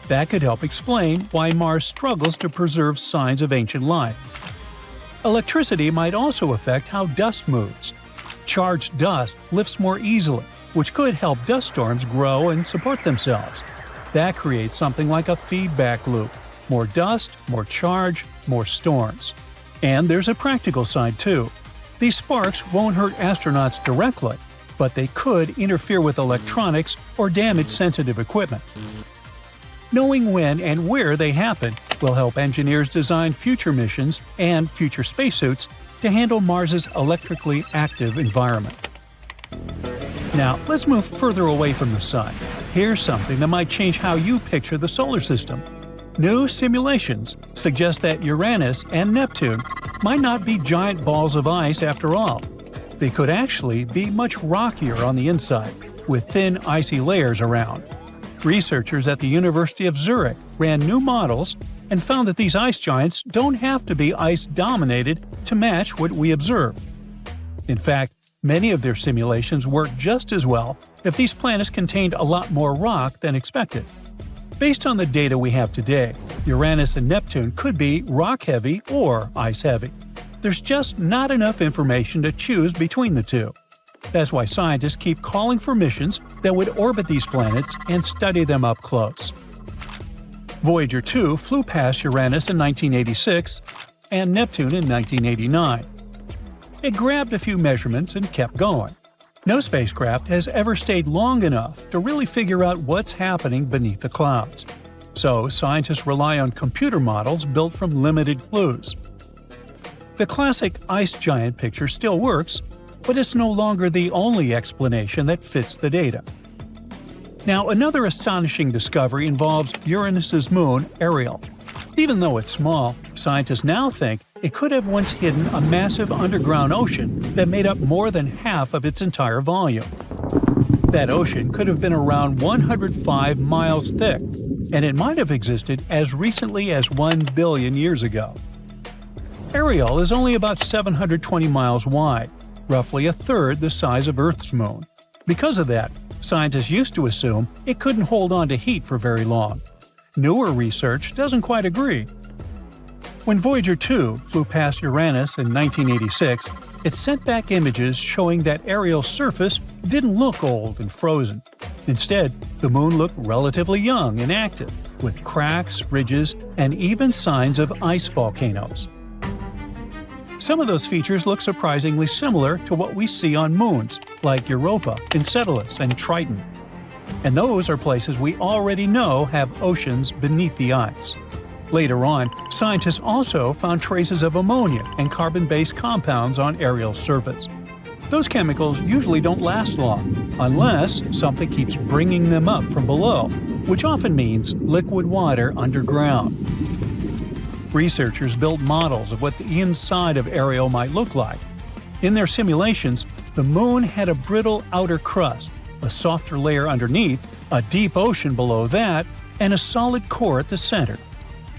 That could help explain why Mars struggles to preserve signs of ancient life. Electricity might also affect how dust moves. Charged dust lifts more easily, which could help dust storms grow and support themselves. That creates something like a feedback loop. More dust, more charge, more storms. And there's a practical side too. These sparks won't hurt astronauts directly, but they could interfere with electronics or damage sensitive equipment. Knowing when and where they happen will help engineers design future missions and future spacesuits to handle Mars's electrically active environment. Now, let's move further away from the Sun. Here's something that might change how you picture the solar system. New simulations suggest that Uranus and Neptune might not be giant balls of ice after all. They could actually be much rockier on the inside, with thin icy layers around. Researchers at the University of Zurich ran new models and found that these ice giants don't have to be ice-dominated to match what we observe. In fact, many of their simulations work just as well if these planets contained a lot more rock than expected. Based on the data we have today, Uranus and Neptune could be rock-heavy or ice-heavy. There's just not enough information to choose between the two. That's why scientists keep calling for missions that would orbit these planets and study them up close. Voyager 2 flew past Uranus in 1986 and Neptune in 1989. It grabbed a few measurements and kept going. No spacecraft has ever stayed long enough to really figure out what's happening beneath the clouds. So scientists rely on computer models built from limited clues. The classic ice giant picture still works, but it's no longer the only explanation that fits the data. Now, another astonishing discovery involves Uranus's moon, Ariel. Even though it's small, scientists now think it could have once hidden a massive underground ocean that made up more than half of its entire volume. That ocean could have been around 105 miles thick, and it might have existed as recently as 1 billion years ago. Ariel is only about 720 miles wide, roughly a third the size of Earth's moon. Because of that, scientists used to assume it couldn't hold on to heat for very long. Newer research doesn't quite agree. When Voyager 2 flew past Uranus in 1986, it sent back images showing that Ariel's surface didn't look old and frozen. Instead, the moon looked relatively young and active, with cracks, ridges, and even signs of ice volcanoes. Some of those features look surprisingly similar to what we see on moons, like Europa, Enceladus, and Triton. And those are places we already know have oceans beneath the ice. Later on, scientists also found traces of ammonia and carbon-based compounds on Ariel's surface. Those chemicals usually don't last long, unless something keeps bringing them up from below, which often means liquid water underground. Researchers built models of what the inside of Ariel might look like. In their simulations, the moon had a brittle outer crust, a softer layer underneath, a deep ocean below that, and a solid core at the center.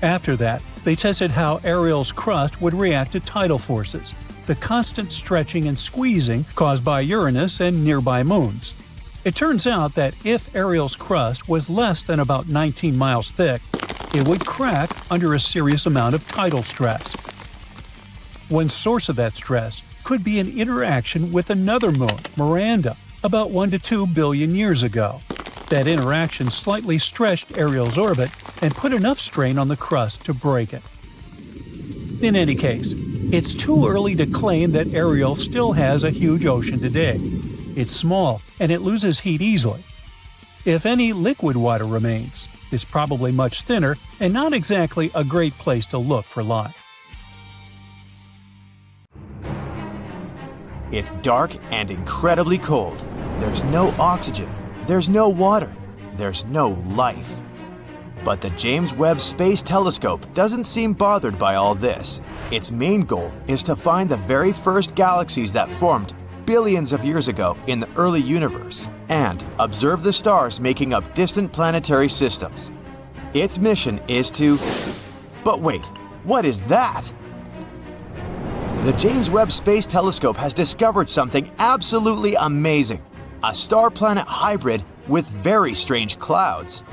After that, they tested how Ariel's crust would react to tidal forces, the constant stretching and squeezing caused by Uranus and nearby moons. It turns out that if Ariel's crust was less than about 19 miles thick, it would crack under a serious amount of tidal stress. One source of that stress could be an interaction with another moon, Miranda, about 1 to 2 billion years ago. That interaction slightly stretched Ariel's orbit and put enough strain on the crust to break it. In any case, it's too early to claim that Ariel still has a huge ocean today. It's small, and it loses heat easily. If any liquid water remains, it's probably much thinner and not exactly a great place to look for life. It's dark and incredibly cold. There's no oxygen. There's no water. There's no life. But the James Webb Space Telescope doesn't seem bothered by all this. Its main goal is to find the very first galaxies that formed billions of years ago in the early universe and observe the stars making up distant planetary systems. Its mission is to... But wait, what is that? The James Webb Space Telescope has discovered something absolutely amazing. A star-planet hybrid with very strange clouds.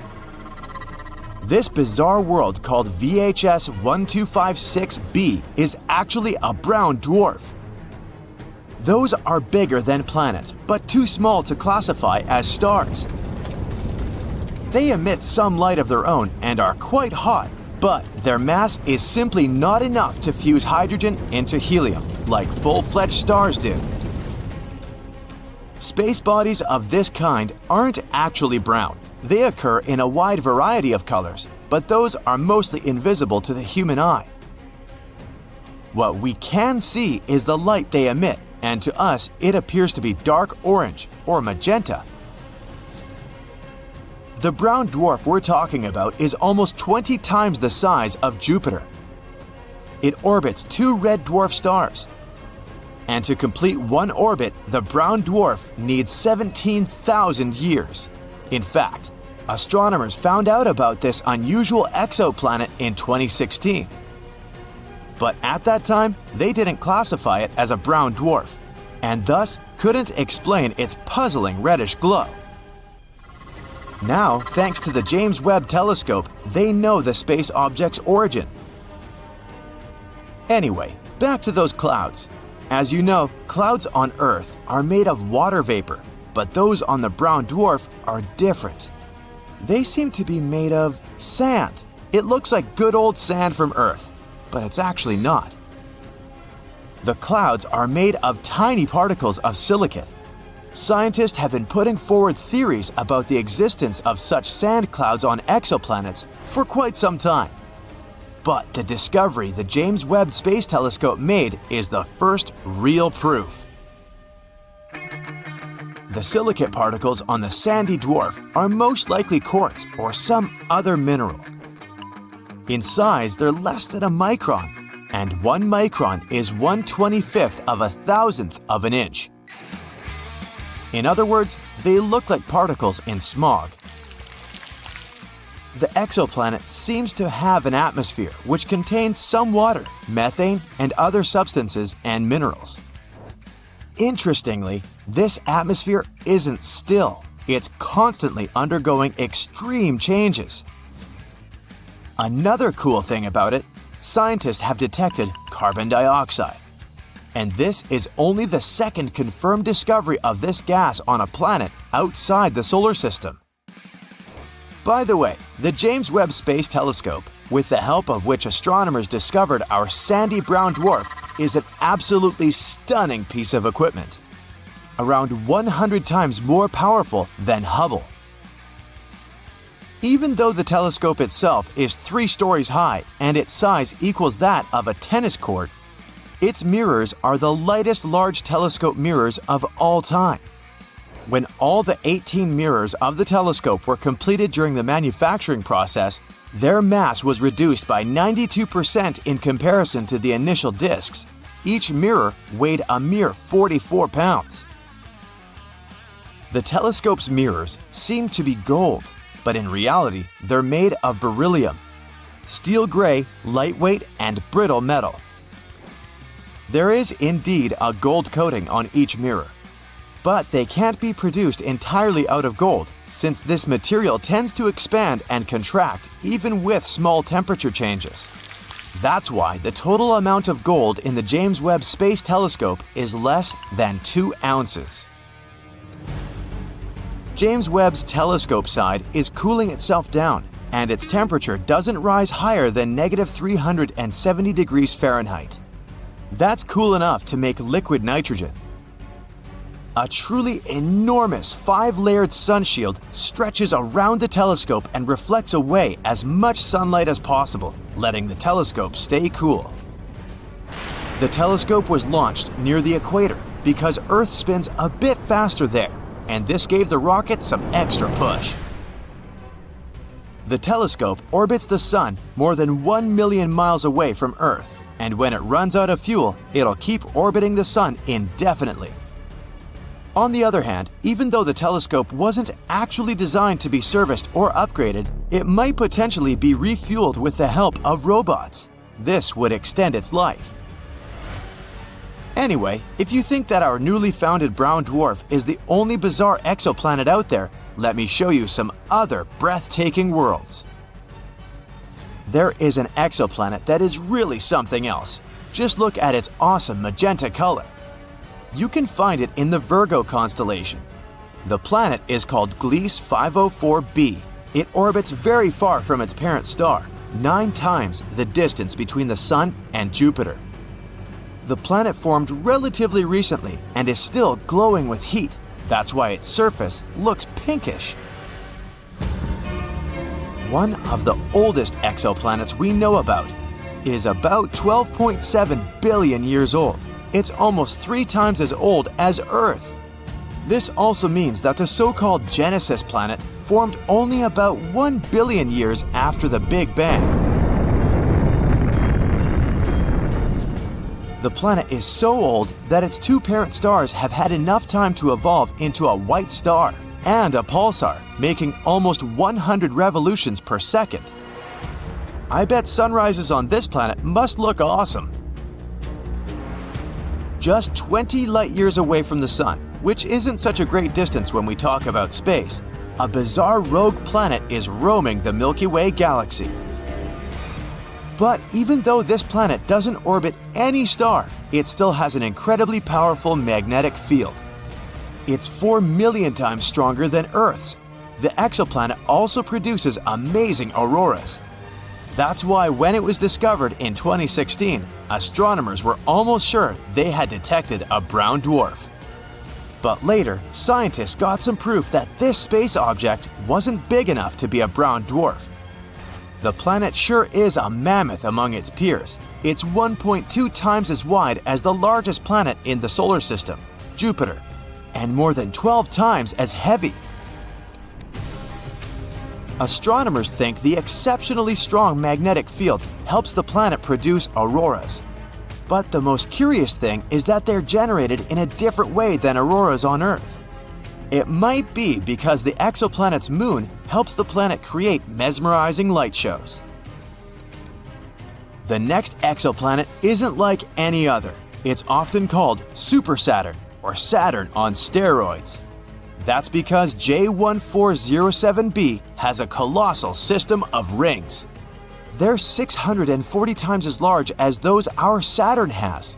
This bizarre world called VHS 1256b is actually a brown dwarf. Those are bigger than planets, but too small to classify as stars. They emit some light of their own and are quite hot, but their mass is simply not enough to fuse hydrogen into helium, like full-fledged stars do. Space bodies of this kind aren't actually brown. They occur in a wide variety of colors, but those are mostly invisible to the human eye. What we can see is the light they emit, and to us it appears to be dark orange or magenta. The brown dwarf we're talking about is almost 20 times the size of Jupiter. It orbits 2 red dwarf stars. And to complete one orbit, the brown dwarf needs 17,000 years. In fact, astronomers found out about this unusual exoplanet in 2016. But at that time, they didn't classify it as a brown dwarf, and thus couldn't explain its puzzling reddish glow. Now, thanks to the James Webb Telescope, they know the space object's origin. Anyway, back to those clouds. As you know, clouds on Earth are made of water vapor, but those on the brown dwarf are different. They seem to be made of sand. It looks like good old sand from Earth, but it's actually not. The clouds are made of tiny particles of silicate. Scientists have been putting forward theories about the existence of such sand clouds on exoplanets for quite some time. But the discovery the James Webb Space Telescope made is the first real proof. The silicate particles on the sandy dwarf are most likely quartz or some other mineral. In size, they're less than a micron, and 1 micron is 1/25th of a thousandth of an inch. In other words, they look like particles in smog. The exoplanet seems to have an atmosphere which contains some water, methane, and other substances and minerals. Interestingly, this atmosphere isn't still. It's constantly undergoing extreme changes. Another cool thing about it, scientists have detected carbon dioxide. And this is only the second confirmed discovery of this gas on a planet outside the solar system. By the way, the James Webb Space Telescope, with the help of which astronomers discovered our sandy brown dwarf, is an absolutely stunning piece of equipment. Around 100 times more powerful than Hubble. Even though the telescope itself is 3 stories high and its size equals that of a tennis court, its mirrors are the lightest large telescope mirrors of all time. When all the 18 mirrors of the telescope were completed during the manufacturing process, their mass was reduced by 92% in comparison to the initial discs. Each mirror weighed a mere 44 pounds. The telescope's mirrors seem to be gold, but in reality, they're made of beryllium, steel gray, lightweight, and brittle metal. There is indeed a gold coating on each mirror, but they can't be produced entirely out of gold, since this material tends to expand and contract even with small temperature changes. That's why the total amount of gold in the James Webb Space Telescope is less than 2 ounces. James Webb's telescope side is cooling itself down, and its temperature doesn't rise higher than -370 degrees Fahrenheit. That's cool enough to make liquid nitrogen. A truly enormous 5-layered sunshield stretches around the telescope and reflects away as much sunlight as possible, letting the telescope stay cool. The telescope was launched near the equator because Earth spins a bit faster there, and this gave the rocket some extra push. The telescope orbits the Sun more than 1 million miles away from Earth, and when it runs out of fuel, it'll keep orbiting the Sun indefinitely. On the other hand, even though the telescope wasn't actually designed to be serviced or upgraded, it might potentially be refueled with the help of robots. This would extend its life. Anyway, if you think that our newly founded brown dwarf is the only bizarre exoplanet out there, let me show you some other breathtaking worlds. There is an exoplanet that is really something else. Just look at its awesome magenta color. You can find it in the Virgo constellation. The planet is called Gliese 504b. It orbits very far from its parent star, 9 times the distance between the Sun and Jupiter. The planet formed relatively recently and is still glowing with heat. That's why its surface looks pinkish. One of the oldest exoplanets we know about is about 12.7 billion years old. It's almost 3 times as old as Earth. This also means that the so-called Genesis planet formed only about 1 billion years after the Big Bang. The planet is so old that its 2 parent stars have had enough time to evolve into a white star and a pulsar, making almost 100 revolutions per second. I bet sunrises on this planet must look awesome. Just 20 light-years away from the Sun, which isn't such a great distance when we talk about space, a bizarre rogue planet is roaming the Milky Way galaxy. But even though this planet doesn't orbit any star, it still has an incredibly powerful magnetic field. It's 4 million times stronger than Earth's. The exoplanet also produces amazing auroras. That's why when it was discovered in 2016, astronomers were almost sure they had detected a brown dwarf. But later, scientists got some proof that this space object wasn't big enough to be a brown dwarf. The planet sure is a mammoth among its peers. It's 1.2 times as wide as the largest planet in the solar system, Jupiter, and more than 12 times as heavy. Astronomers think the exceptionally strong magnetic field helps the planet produce auroras. But the most curious thing is that they're generated in a different way than auroras on Earth. It might be because the exoplanet's moon helps the planet create mesmerizing light shows. The next exoplanet isn't like any other. It's often called Super Saturn or Saturn on steroids. That's because J1407b has a colossal system of rings. They're 640 times as large as those our Saturn has.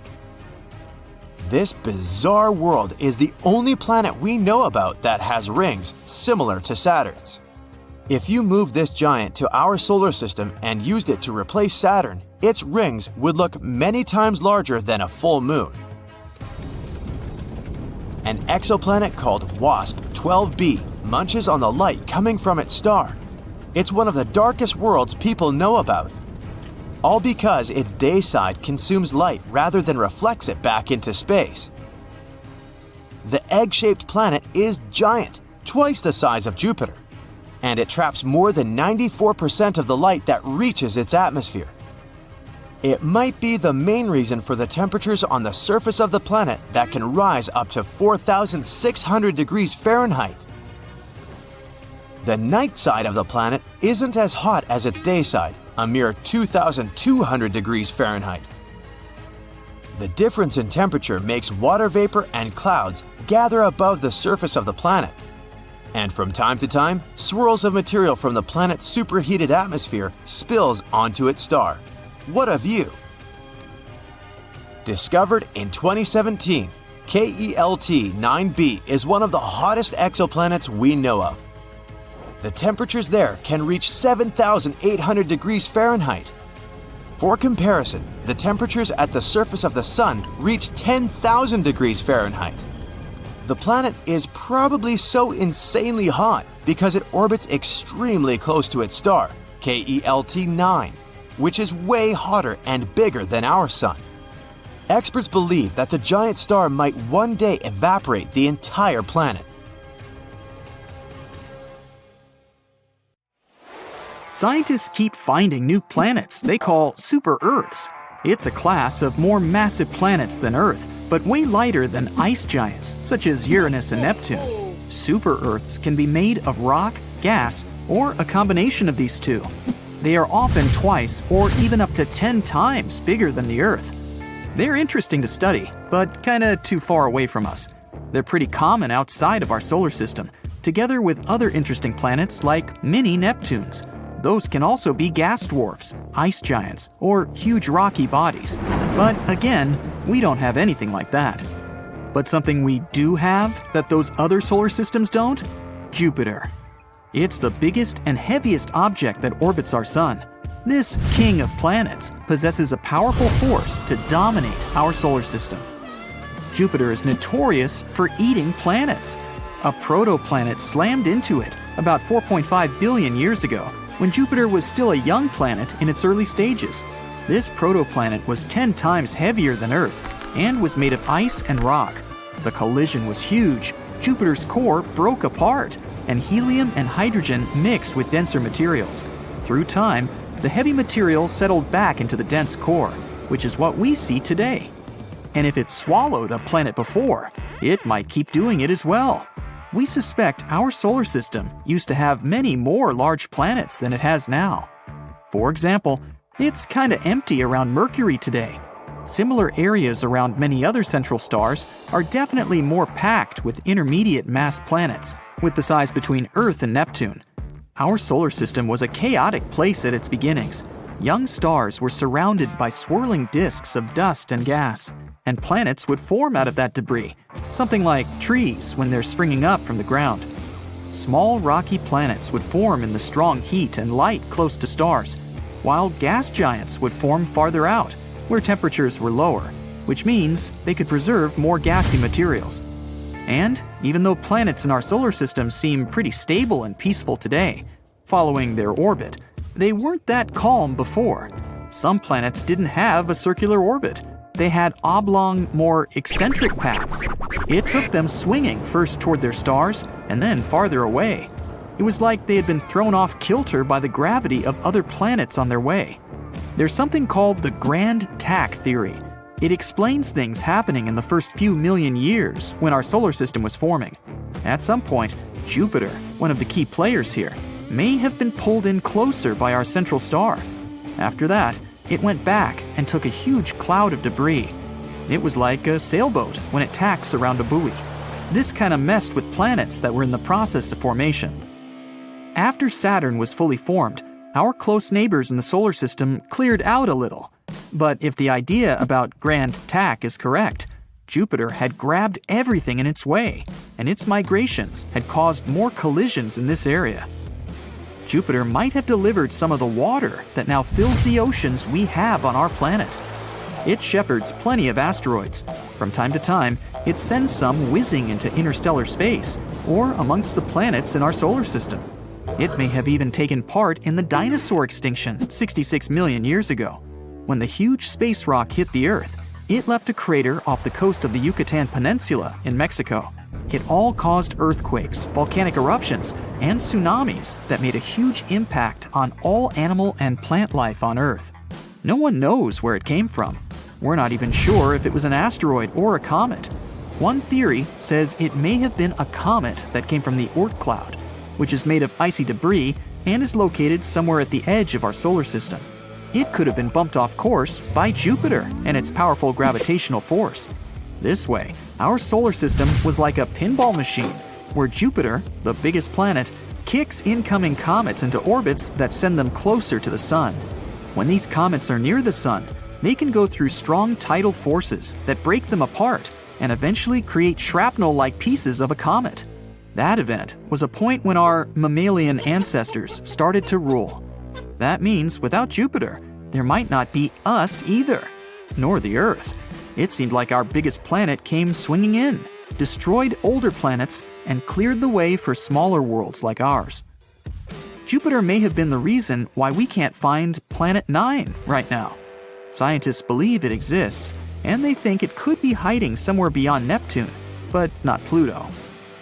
This bizarre world is the only planet we know about that has rings similar to Saturn's. If you moved this giant to our solar system and used it to replace Saturn, its rings would look many times larger than a full moon. An exoplanet called WASP-12b munches on the light coming from its star. It's one of the darkest worlds people know about. All because its day side consumes light rather than reflects it back into space. The egg-shaped planet is giant, twice the size of Jupiter, and it traps more than 94% of the light that reaches its atmosphere. It might be the main reason for the temperatures on the surface of the planet that can rise up to 4,600 degrees Fahrenheit. The night side of the planet isn't as hot as its day side, a mere 2,200 degrees Fahrenheit. The difference in temperature makes water vapor and clouds gather above the surface of the planet. And from time to time, swirls of material from the planet's superheated atmosphere spills onto its star. What a view! Discovered in 2017, KELT-9b is one of the hottest exoplanets we know of. The temperatures there can reach 7,800 degrees Fahrenheit. For comparison, the temperatures at the surface of the Sun reach 10,000 degrees Fahrenheit. The planet is probably so insanely hot because it orbits extremely close to its star, KELT-9, which is way hotter and bigger than our Sun. Experts believe that the giant star might one day evaporate the entire planet. Scientists keep finding new planets they call super-Earths. It's a class of more massive planets than Earth, but way lighter than ice giants, such as Uranus and Neptune. Super-Earths can be made of rock, gas, or a combination of these two. They are often twice or even up to 10 times bigger than the Earth. They're interesting to study, but kinda too far away from us. They're pretty common outside of our solar system, together with other interesting planets like mini Neptunes. Those can also be gas dwarfs, ice giants, or huge rocky bodies. But again, we don't have anything like that. But something we do have that those other solar systems don't? Jupiter. It's the biggest and heaviest object that orbits our sun. This king of planets possesses a powerful force to dominate our solar system. Jupiter is notorious for eating planets. A protoplanet slammed into it about 4.5 billion years ago when Jupiter was still a young planet in its early stages. This protoplanet was 10 times heavier than Earth and was made of ice and rock. The collision was huge. Jupiter's core broke apart, and helium and hydrogen mixed with denser materials. Through time, the heavy material settled back into the dense core, which is what we see today. And if it swallowed a planet before, it might keep doing it as well. We suspect our solar system used to have many more large planets than it has now. For example, it's kinda empty around Mercury today. Similar areas around many other central stars are definitely more packed with intermediate mass planets, with the size between Earth and Neptune. Our solar system was a chaotic place at its beginnings. Young stars were surrounded by swirling disks of dust and gas, and planets would form out of that debris, something like trees when they're springing up from the ground. Small rocky planets would form in the strong heat and light close to stars, while gas giants would form farther out, where temperatures were lower, which means they could preserve more gassy materials. And even though planets in our solar system seem pretty stable and peaceful today, following their orbit, they weren't that calm before. Some planets didn't have a circular orbit. They had oblong, more eccentric paths. It took them swinging first toward their stars and then farther away. It was like they had been thrown off kilter by the gravity of other planets on their way. There's something called the grand tack theory. It explains things happening in the first few million years when our solar system was forming. At some point, Jupiter, one of the key players here, may have been pulled in closer by our central star. After that, it went back and took a huge cloud of debris. It was like a sailboat when it tacks around a buoy. This kind of messed with planets that were in the process of formation. After Saturn was fully formed, our close neighbors in the solar system cleared out a little. But if the idea about grand tack is correct, Jupiter had grabbed everything in its way, and its migrations had caused more collisions in this area. Jupiter might have delivered some of the water that now fills the oceans we have on our planet. It shepherds plenty of asteroids. From time to time, it sends some whizzing into interstellar space or amongst the planets in our solar system. It may have even taken part in the dinosaur extinction 66 million years ago. When the huge space rock hit the Earth, it left a crater off the coast of the Yucatan Peninsula in Mexico. It all caused earthquakes, volcanic eruptions, and tsunamis that made a huge impact on all animal and plant life on Earth. No one knows where it came from. We're not even sure if it was an asteroid or a comet. One theory says it may have been a comet that came from the Oort cloud, which is made of icy debris and is located somewhere at the edge of our solar system. It could have been bumped off course by Jupiter and its powerful gravitational force. This way, our solar system was like a pinball machine, where Jupiter, the biggest planet, kicks incoming comets into orbits that send them closer to the Sun. When these comets are near the Sun, they can go through strong tidal forces that break them apart and eventually create shrapnel-like pieces of a comet. That event was a point when our mammalian ancestors started to rule. That means without Jupiter, there might not be us either, nor the Earth. It seemed like our biggest planet came swinging in, destroyed older planets, and cleared the way for smaller worlds like ours. Jupiter may have been the reason why we can't find Planet 9 right now. Scientists believe it exists, and they think it could be hiding somewhere beyond Neptune, but not Pluto.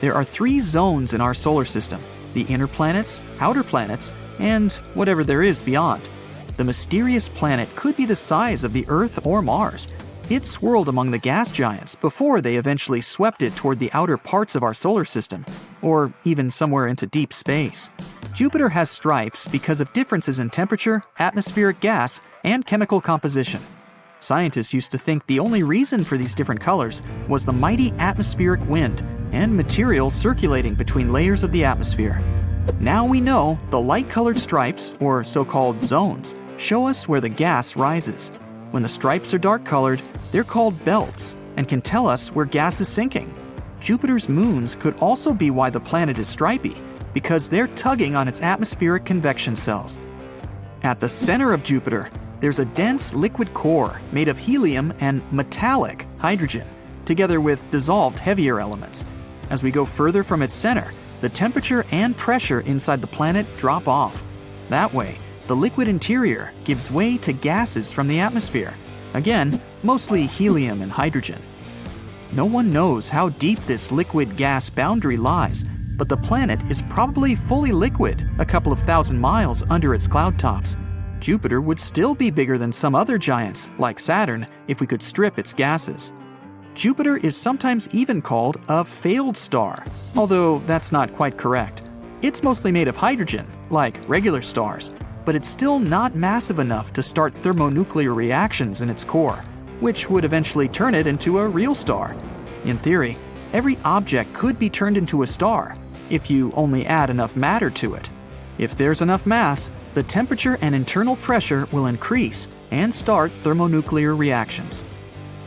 There are 3 zones in our solar system: the inner planets, outer planets, and whatever there is beyond. The mysterious planet could be the size of the Earth or Mars. It swirled among the gas giants before they eventually swept it toward the outer parts of our solar system, or even somewhere into deep space. Jupiter has stripes because of differences in temperature, atmospheric gas, and chemical composition. Scientists used to think the only reason for these different colors was the mighty atmospheric wind and material circulating between layers of the atmosphere. Now we know the light-colored stripes, or so-called zones, show us where the gas rises. When the stripes are dark-colored, they're called belts and can tell us where gas is sinking. Jupiter's moons could also be why the planet is stripy, because they're tugging on its atmospheric convection cells. At the center of Jupiter, there's a dense liquid core made of helium and metallic hydrogen, together with dissolved heavier elements. As we go further from its center, the temperature and pressure inside the planet drop off. That way, the liquid interior gives way to gases from the atmosphere. Again, mostly helium and hydrogen. No one knows how deep this liquid-gas boundary lies, but the planet is probably fully liquid a couple of thousand miles under its cloud tops. Jupiter would still be bigger than some other giants, like Saturn, if we could strip its gases. Jupiter is sometimes even called a failed star, although that's not quite correct. It's mostly made of hydrogen, like regular stars, but it's still not massive enough to start thermonuclear reactions in its core, which would eventually turn it into a real star. In theory, every object could be turned into a star if you only add enough matter to it. If there's enough mass, the temperature and internal pressure will increase and start thermonuclear reactions.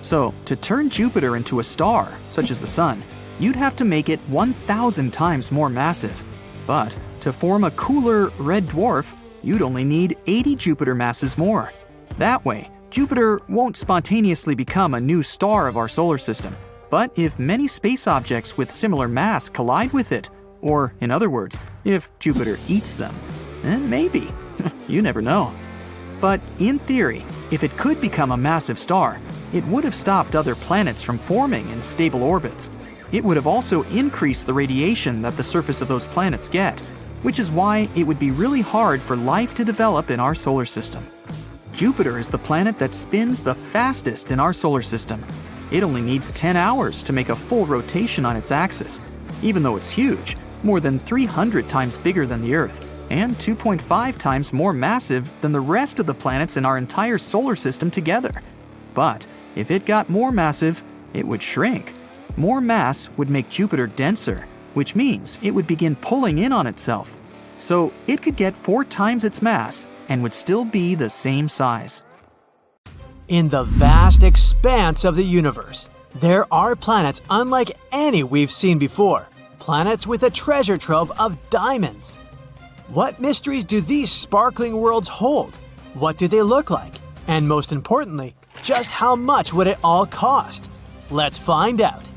So, to turn Jupiter into a star, such as the Sun, you'd have to make it 1,000 times more massive. But to form a cooler red dwarf, you'd only need 80 Jupiter masses more. That way, Jupiter won't spontaneously become a new star of our solar system. But if many space objects with similar mass collide with it, or in other words, if Jupiter eats them, then maybe. You never know. But in theory, if it could become a massive star, it would have stopped other planets from forming in stable orbits. It would have also increased the radiation that the surface of those planets get, which is why it would be really hard for life to develop in our solar system. Jupiter is the planet that spins the fastest in our solar system. It only needs 10 hours to make a full rotation on its axis, even though it's huge, more than 300 times bigger than the Earth, and 2.5 times more massive than the rest of the planets in our entire solar system together. But if it got more massive, it would shrink. More mass would make Jupiter denser, which means it would begin pulling in on itself. So it could get 4 times its mass and would still be the same size. In the vast expanse of the universe, there are planets unlike any we've seen before. Planets with a treasure trove of diamonds. What mysteries do these sparkling worlds hold? What do they look like? And most importantly, just how much would it all cost? Let's find out.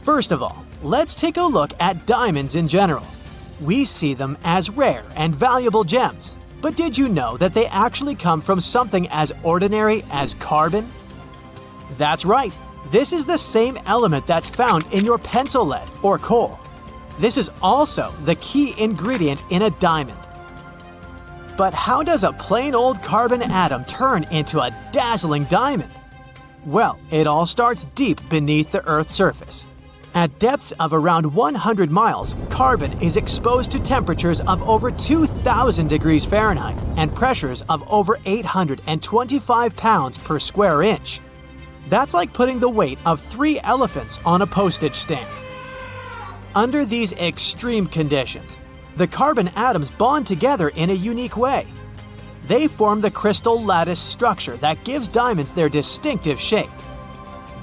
First of all, let's take a look at diamonds in general. We see them as rare and valuable gems. But did you know that they actually come from something as ordinary as carbon? That's right. This is the same element that's found in your pencil lead or coal. This is also the key ingredient in a diamond. But how does a plain old carbon atom turn into a dazzling diamond? Well, it all starts deep beneath the Earth's surface. At depths of around 100 miles, carbon is exposed to temperatures of over 2,000 degrees Fahrenheit and pressures of over 825 pounds per square inch. That's like putting the weight of 3 elephants on a postage stamp. Under these extreme conditions, the carbon atoms bond together in a unique way. They form the crystal lattice structure that gives diamonds their distinctive shape.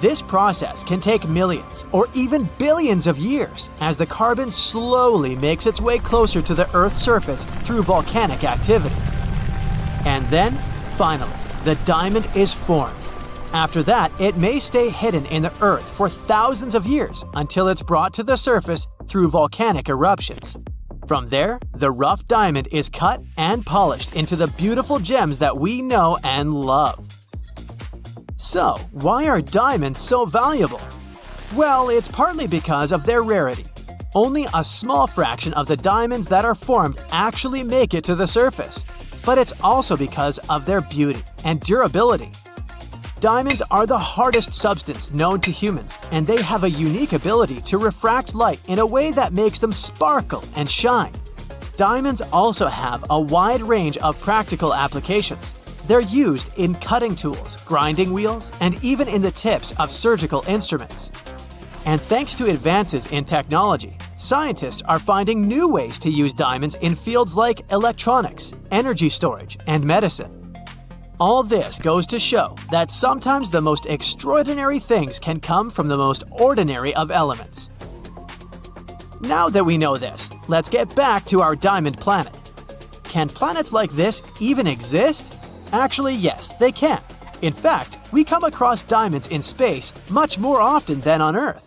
This process can take millions or even billions of years as the carbon slowly makes its way closer to the Earth's surface through volcanic activity. And then, finally, the diamond is formed. After that, it may stay hidden in the Earth for thousands of years until it's brought to the surface through volcanic eruptions. From there, the rough diamond is cut and polished into the beautiful gems that we know and love. So, why are diamonds so valuable? Well, it's partly because of their rarity. Only a small fraction of the diamonds that are formed actually make it to the surface, but it's also because of their beauty and durability. Diamonds are the hardest substance known to humans, and they have a unique ability to refract light in a way that makes them sparkle and shine. Diamonds also have a wide range of practical applications. They're used in cutting tools, grinding wheels, and even in the tips of surgical instruments. And thanks to advances in technology, scientists are finding new ways to use diamonds in fields like electronics, energy storage, and medicine. All this goes to show that sometimes the most extraordinary things can come from the most ordinary of elements. Now that we know this, let's get back to our diamond planet. Can planets like this even exist? Actually, yes, they can. In fact, we come across diamonds in space much more often than on Earth.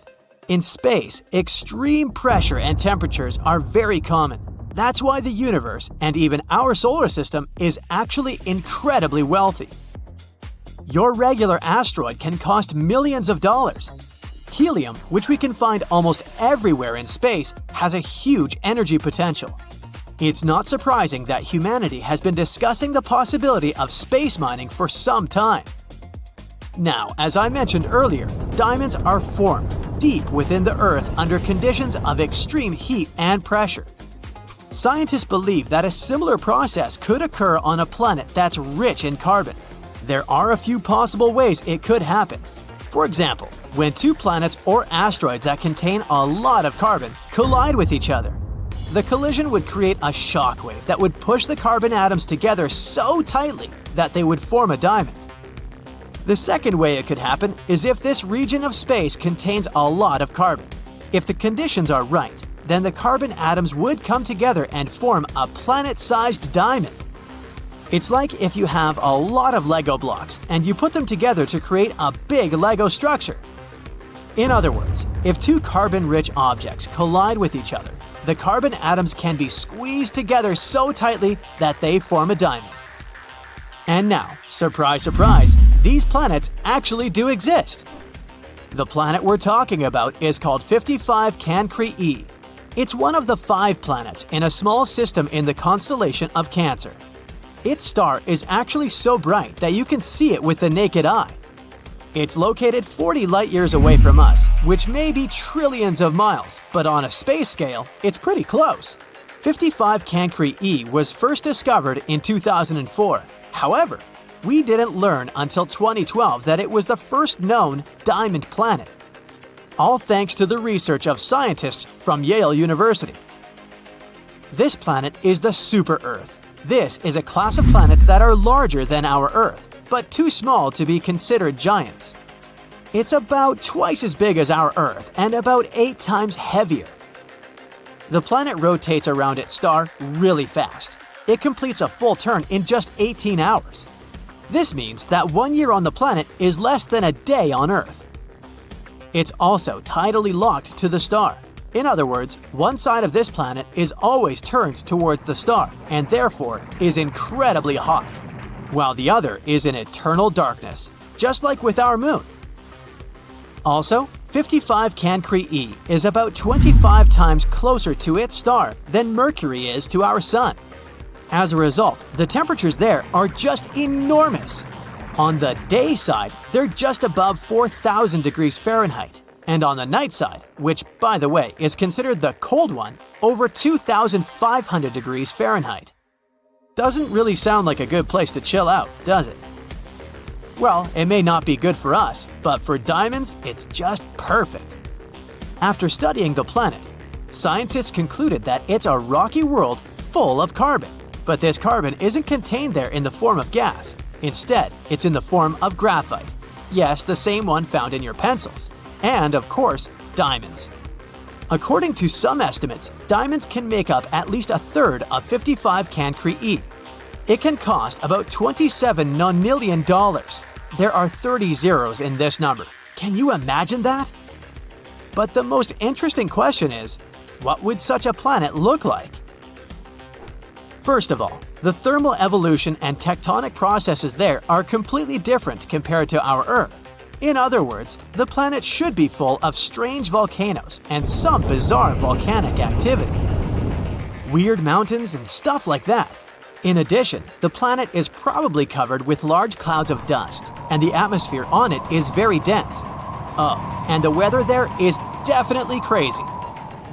In space, extreme pressure and temperatures are very common. That's why the universe, and even our solar system, is actually incredibly wealthy. Your regular asteroid can cost millions of dollars. Helium, which we can find almost everywhere in space, has a huge energy potential. It's not surprising that humanity has been discussing the possibility of space mining for some time. Now, as I mentioned earlier, diamonds are formed deep within the Earth under conditions of extreme heat and pressure. Scientists believe that a similar process could occur on a planet that's rich in carbon. There are a few possible ways it could happen. For example, when two planets or asteroids that contain a lot of carbon collide with each other. The collision would create a shockwave that would push the carbon atoms together so tightly that they would form a diamond. The second way it could happen is if this region of space contains a lot of carbon. If the conditions are right, then the carbon atoms would come together and form a planet-sized diamond. It's like if you have a lot of Lego blocks and you put them together to create a big Lego structure. In other words, if two carbon-rich objects collide with each other, the carbon atoms can be squeezed together so tightly that they form a diamond. And now, surprise, surprise, these planets actually do exist. The planet we're talking about is called 55 Cancri e. It's one of the 5 planets in a small system in the constellation of Cancer. Its star is actually so bright that you can see it with the naked eye. It's located 40 light-years away from us, which may be trillions of miles, but on a space scale, it's pretty close. 55 Cancri e was first discovered in 2004. However, we didn't learn until 2012 that it was the first known diamond planet. All thanks to the research of scientists from Yale University. This planet is the super-Earth. This is a class of planets that are larger than our Earth, but too small to be considered giants. It's about twice as big as our Earth and about 8 times heavier. The planet rotates around its star really fast. It completes a full turn in just 18 hours. This means that 1 year on the planet is less than a day on Earth. It's also tidally locked to the star. In other words, one side of this planet is always turned towards the star and therefore is incredibly hot, while the other is in eternal darkness, just like with our moon. Also, 55 Cancri e is about 25 times closer to its star than Mercury is to our sun. As a result, the temperatures there are just enormous. On the day side, they're just above 4,000 degrees Fahrenheit, and on the night side, which, by the way, is considered the cold one, over 2,500 degrees Fahrenheit. Doesn't really sound like a good place to chill out, does it? Well, it may not be good for us, but for diamonds, it's just perfect. After studying the planet, scientists concluded that it's a rocky world full of carbon. But this carbon isn't contained there in the form of gas. Instead, it's in the form of graphite. Yes, the same one found in your pencils. And, of course, diamonds. According to some estimates, diamonds can make up at least a third of 55 Cancri e. It can cost about $27 million. There are 30 zeros in this number. Can you imagine that? But the most interesting question is, what would such a planet look like? First of all, the thermal evolution and tectonic processes there are completely different compared to our Earth. In other words, the planet should be full of strange volcanoes and some bizarre volcanic activity. Weird mountains and stuff like that. In addition, the planet is probably covered with large clouds of dust, and the atmosphere on it is very dense. Oh, and the weather there is definitely crazy.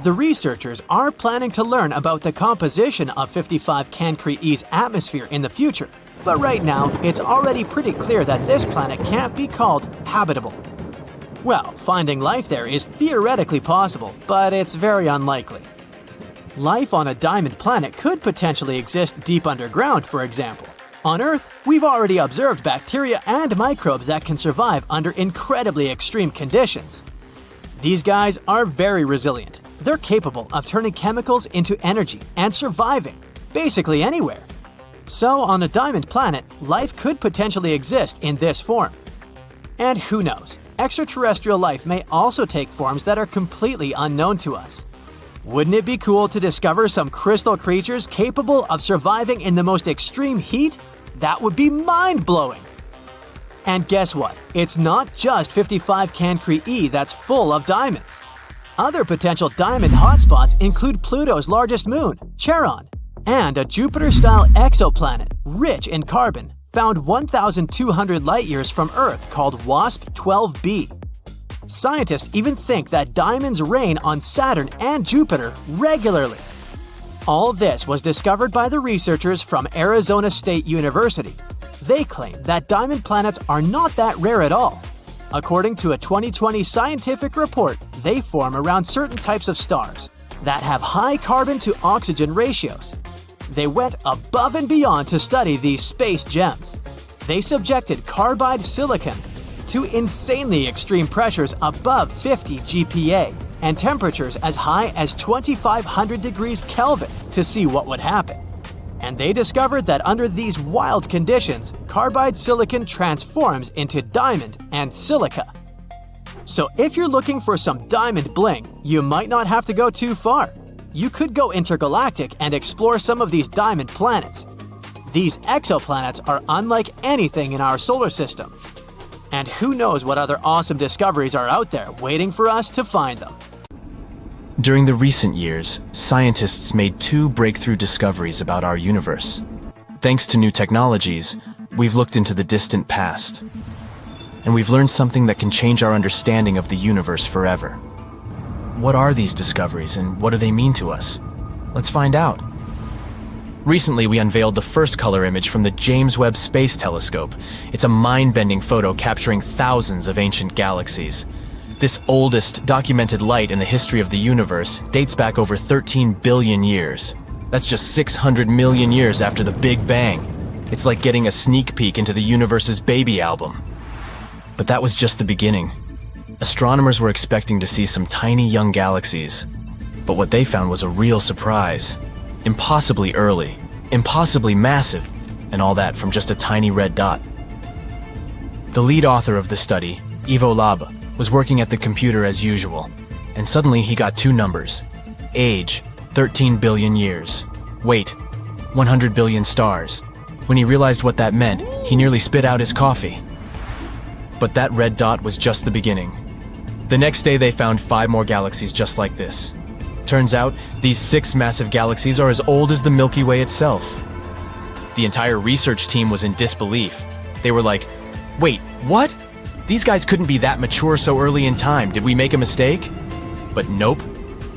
The researchers are planning to learn about the composition of 55 Cancri E's atmosphere in the future, but right now it's already pretty clear that this planet can't be called habitable. Well, finding life there is theoretically possible, but it's very unlikely. Life on a diamond planet could potentially exist deep underground, for example. On Earth, we've already observed bacteria and microbes that can survive under incredibly extreme conditions. These guys are very resilient. They're capable of turning chemicals into energy and surviving, basically anywhere. So, on a diamond planet, life could potentially exist in this form. And who knows, extraterrestrial life may also take forms that are completely unknown to us. Wouldn't it be cool to discover some crystal creatures capable of surviving in the most extreme heat? That would be mind-blowing! And guess what? It's not just 55 Cancri E that's full of diamonds. Other potential diamond hotspots include Pluto's largest moon, Charon, and a Jupiter-style exoplanet rich in carbon found 1,200 light-years from Earth called WASP-12b. Scientists even think that diamonds rain on Saturn and Jupiter regularly. All this was discovered by the researchers from Arizona State University. They claim that diamond planets are not that rare at all. According to a 2020 scientific report, they form around certain types of stars that have high carbon-to-oxygen ratios. They went above and beyond to study these space gems. They subjected carbide silicon to insanely extreme pressures above 50 GPa and temperatures as high as 2,500 degrees Kelvin to see what would happen. And they discovered that under these wild conditions, carbide silicon transforms into diamond and silica. So if you're looking for some diamond bling, you might not have to go too far. You could go intergalactic and explore some of these diamond planets. These exoplanets are unlike anything in our solar system. And who knows what other awesome discoveries are out there waiting for us to find them. During the recent years, scientists made 2 breakthrough discoveries about our universe. Thanks to new technologies, we've looked into the distant past. And we've learned something that can change our understanding of the universe forever. What are these discoveries and what do they mean to us? Let's find out. Recently, we unveiled the first color image from the James Webb Space Telescope. It's a mind-bending photo capturing thousands of ancient galaxies. This oldest documented light in the history of the universe dates back over 13 billion years. That's just 600 million years after the Big Bang. It's like getting a sneak peek into the universe's baby album. But that was just the beginning. Astronomers were expecting to see some tiny young galaxies. But what they found was a real surprise. Impossibly early, impossibly massive, and all that from just a tiny red dot. The lead author of the study, Ivo Laba, was working at the computer as usual, and suddenly he got 2 numbers. Age, 13 billion years. Weight, 100 billion stars. When he realized what that meant, he nearly spit out his coffee. But that red dot was just the beginning. The next day they found 5 more galaxies just like this. Turns out, these 6 massive galaxies are as old as the Milky Way itself. The entire research team was in disbelief. They were like, wait, what? These guys couldn't be that mature so early in time. Did we make a mistake? But nope.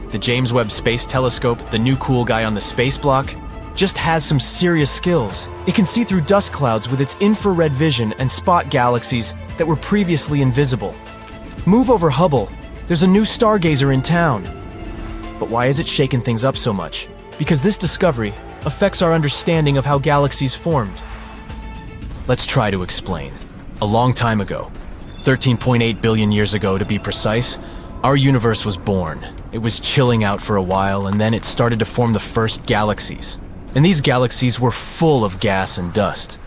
The James Webb Space Telescope, the new cool guy on the space block, just has some serious skills. It can see through dust clouds with its infrared vision and spot galaxies that were previously invisible. Move over Hubble. There's a new stargazer in town. But why is it shaking things up so much? Because this discovery affects our understanding of how galaxies formed. Let's try to explain. A long time ago, 13.8 billion years ago to be precise, our universe was born. It was chilling out for a while, and then it started to form the first galaxies. And these galaxies were full of gas and dust.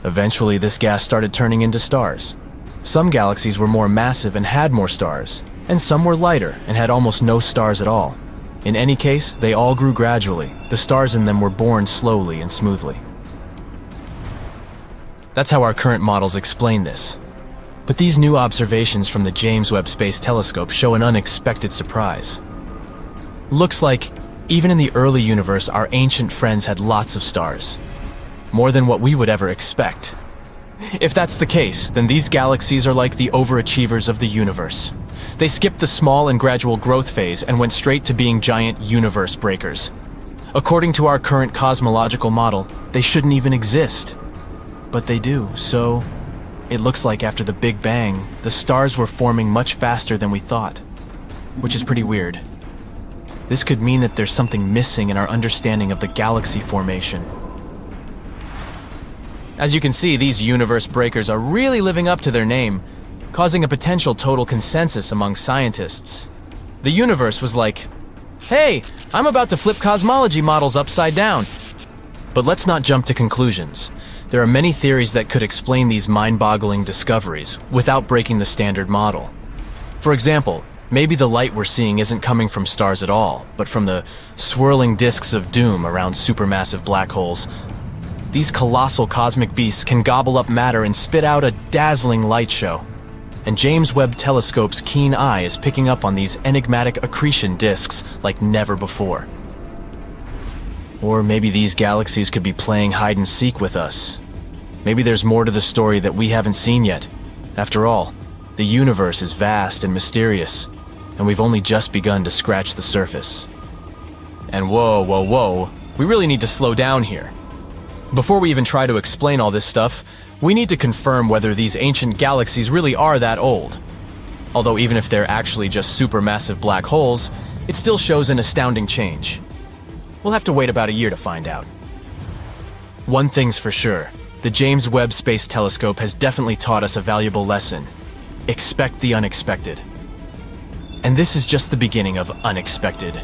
Eventually, this gas started turning into stars. Some galaxies were more massive and had more stars, and some were lighter and had almost no stars at all. In any case, they all grew gradually. The stars in them were born slowly and smoothly. That's how our current models explain this. But these new observations from the James Webb Space Telescope show an unexpected surprise. Looks like, even in the early universe, our ancient friends had lots of stars. More than what we would ever expect. If that's the case, then these galaxies are like the overachievers of the universe. They skipped the small and gradual growth phase and went straight to being giant universe breakers. According to our current cosmological model, they shouldn't even exist. But they do, so it looks like after the Big Bang, the stars were forming much faster than we thought, which is pretty weird. This could mean that there's something missing in our understanding of the galaxy formation. As you can see, these universe breakers are really living up to their name, causing a potential total consensus among scientists. The universe was like, hey, I'm about to flip cosmology models upside down. But let's not jump to conclusions. There are many theories that could explain these mind-boggling discoveries without breaking the standard model. For example, maybe the light we're seeing isn't coming from stars at all, but from the swirling disks of doom around supermassive black holes. These colossal cosmic beasts can gobble up matter and spit out a dazzling light show. And James Webb Telescope's keen eye is picking up on these enigmatic accretion disks like never before. Or maybe these galaxies could be playing hide-and-seek with us. Maybe there's more to the story that we haven't seen yet. After all, the universe is vast and mysterious, and we've only just begun to scratch the surface. And whoa, we really need to slow down here. Before we even try to explain all this stuff, we need to confirm whether these ancient galaxies really are that old. Although even if they're actually just supermassive black holes, it still shows an astounding change. We'll have to wait about a year to find out. One thing's for sure, the James Webb Space Telescope has definitely taught us a valuable lesson. Expect the unexpected. And this is just the beginning of unexpected.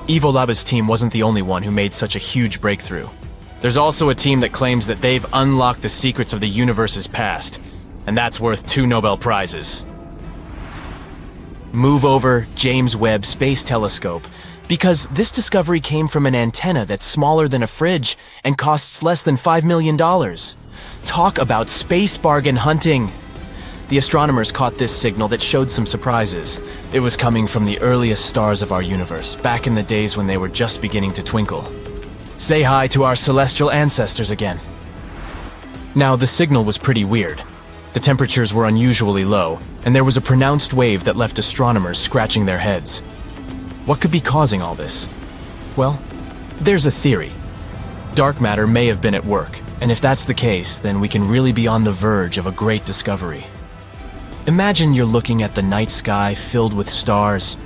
Ivo Laba's team wasn't the only one who made such a huge breakthrough. There's also a team that claims that they've unlocked the secrets of the universe's past, and that's worth 2 Nobel Prizes. Move over James Webb Space Telescope, because this discovery came from an antenna that's smaller than a fridge and costs less than $5 million. Talk about space bargain hunting! The astronomers caught this signal that showed some surprises. It was coming from the earliest stars of our universe, back in the days when they were just beginning to twinkle. Say hi to our celestial ancestors again. Now, the signal was pretty weird. The temperatures were unusually low, and there was a pronounced wave that left astronomers scratching their heads. What could be causing all this? Well, there's a theory. Dark matter may have been at work, and if that's the case, then we can really be on the verge of a great discovery. Imagine you're looking at the night sky filled with stars,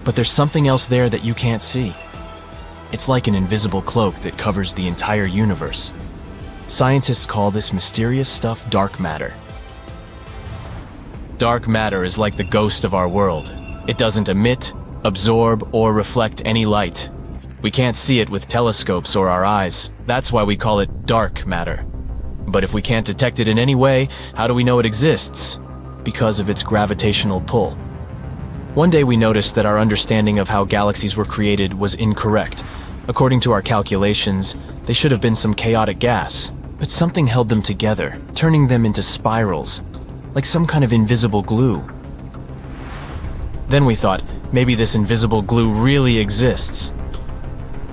but there's something else there that you can't see. It's like an invisible cloak that covers the entire universe. Scientists call this mysterious stuff dark matter. Dark matter is like the ghost of our world. It doesn't emit, absorb, or reflect any light. We can't see it with telescopes or our eyes. That's why we call it dark matter. But if we can't detect it in any way, how do we know it exists? Because of its gravitational pull. One day we noticed that our understanding of how galaxies were created was incorrect. According to our calculations, they should have been some chaotic gas, but something held them together, turning them into spirals, like some kind of invisible glue. Then we thought, maybe this invisible glue really exists.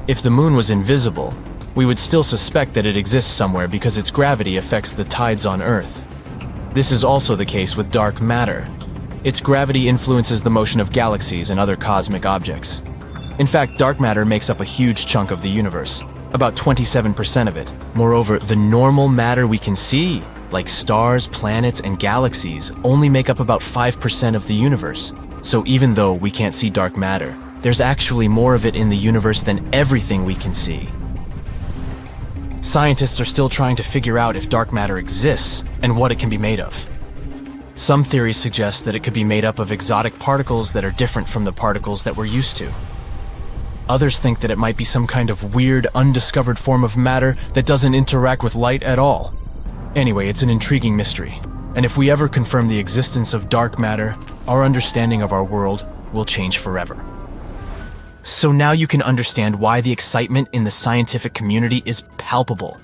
If the moon was invisible, we would still suspect that it exists somewhere because its gravity affects the tides on Earth. This is also the case with dark matter. Its gravity influences the motion of galaxies and other cosmic objects. In fact, dark matter makes up a huge chunk of the universe, about 27% of it. Moreover, the normal matter we can see, like stars, planets, and galaxies, only make up about 5% of the universe. So even though we can't see dark matter, there's actually more of it in the universe than everything we can see. Scientists are still trying to figure out if dark matter exists and what it can be made of. Some theories suggest that it could be made up of exotic particles that are different from the particles that we're used to. Others think that it might be some kind of weird, undiscovered form of matter that doesn't interact with light at all. Anyway, it's an intriguing mystery. And if we ever confirm the existence of dark matter, our understanding of our world will change forever. So now you can understand why the excitement in the scientific community is palpable.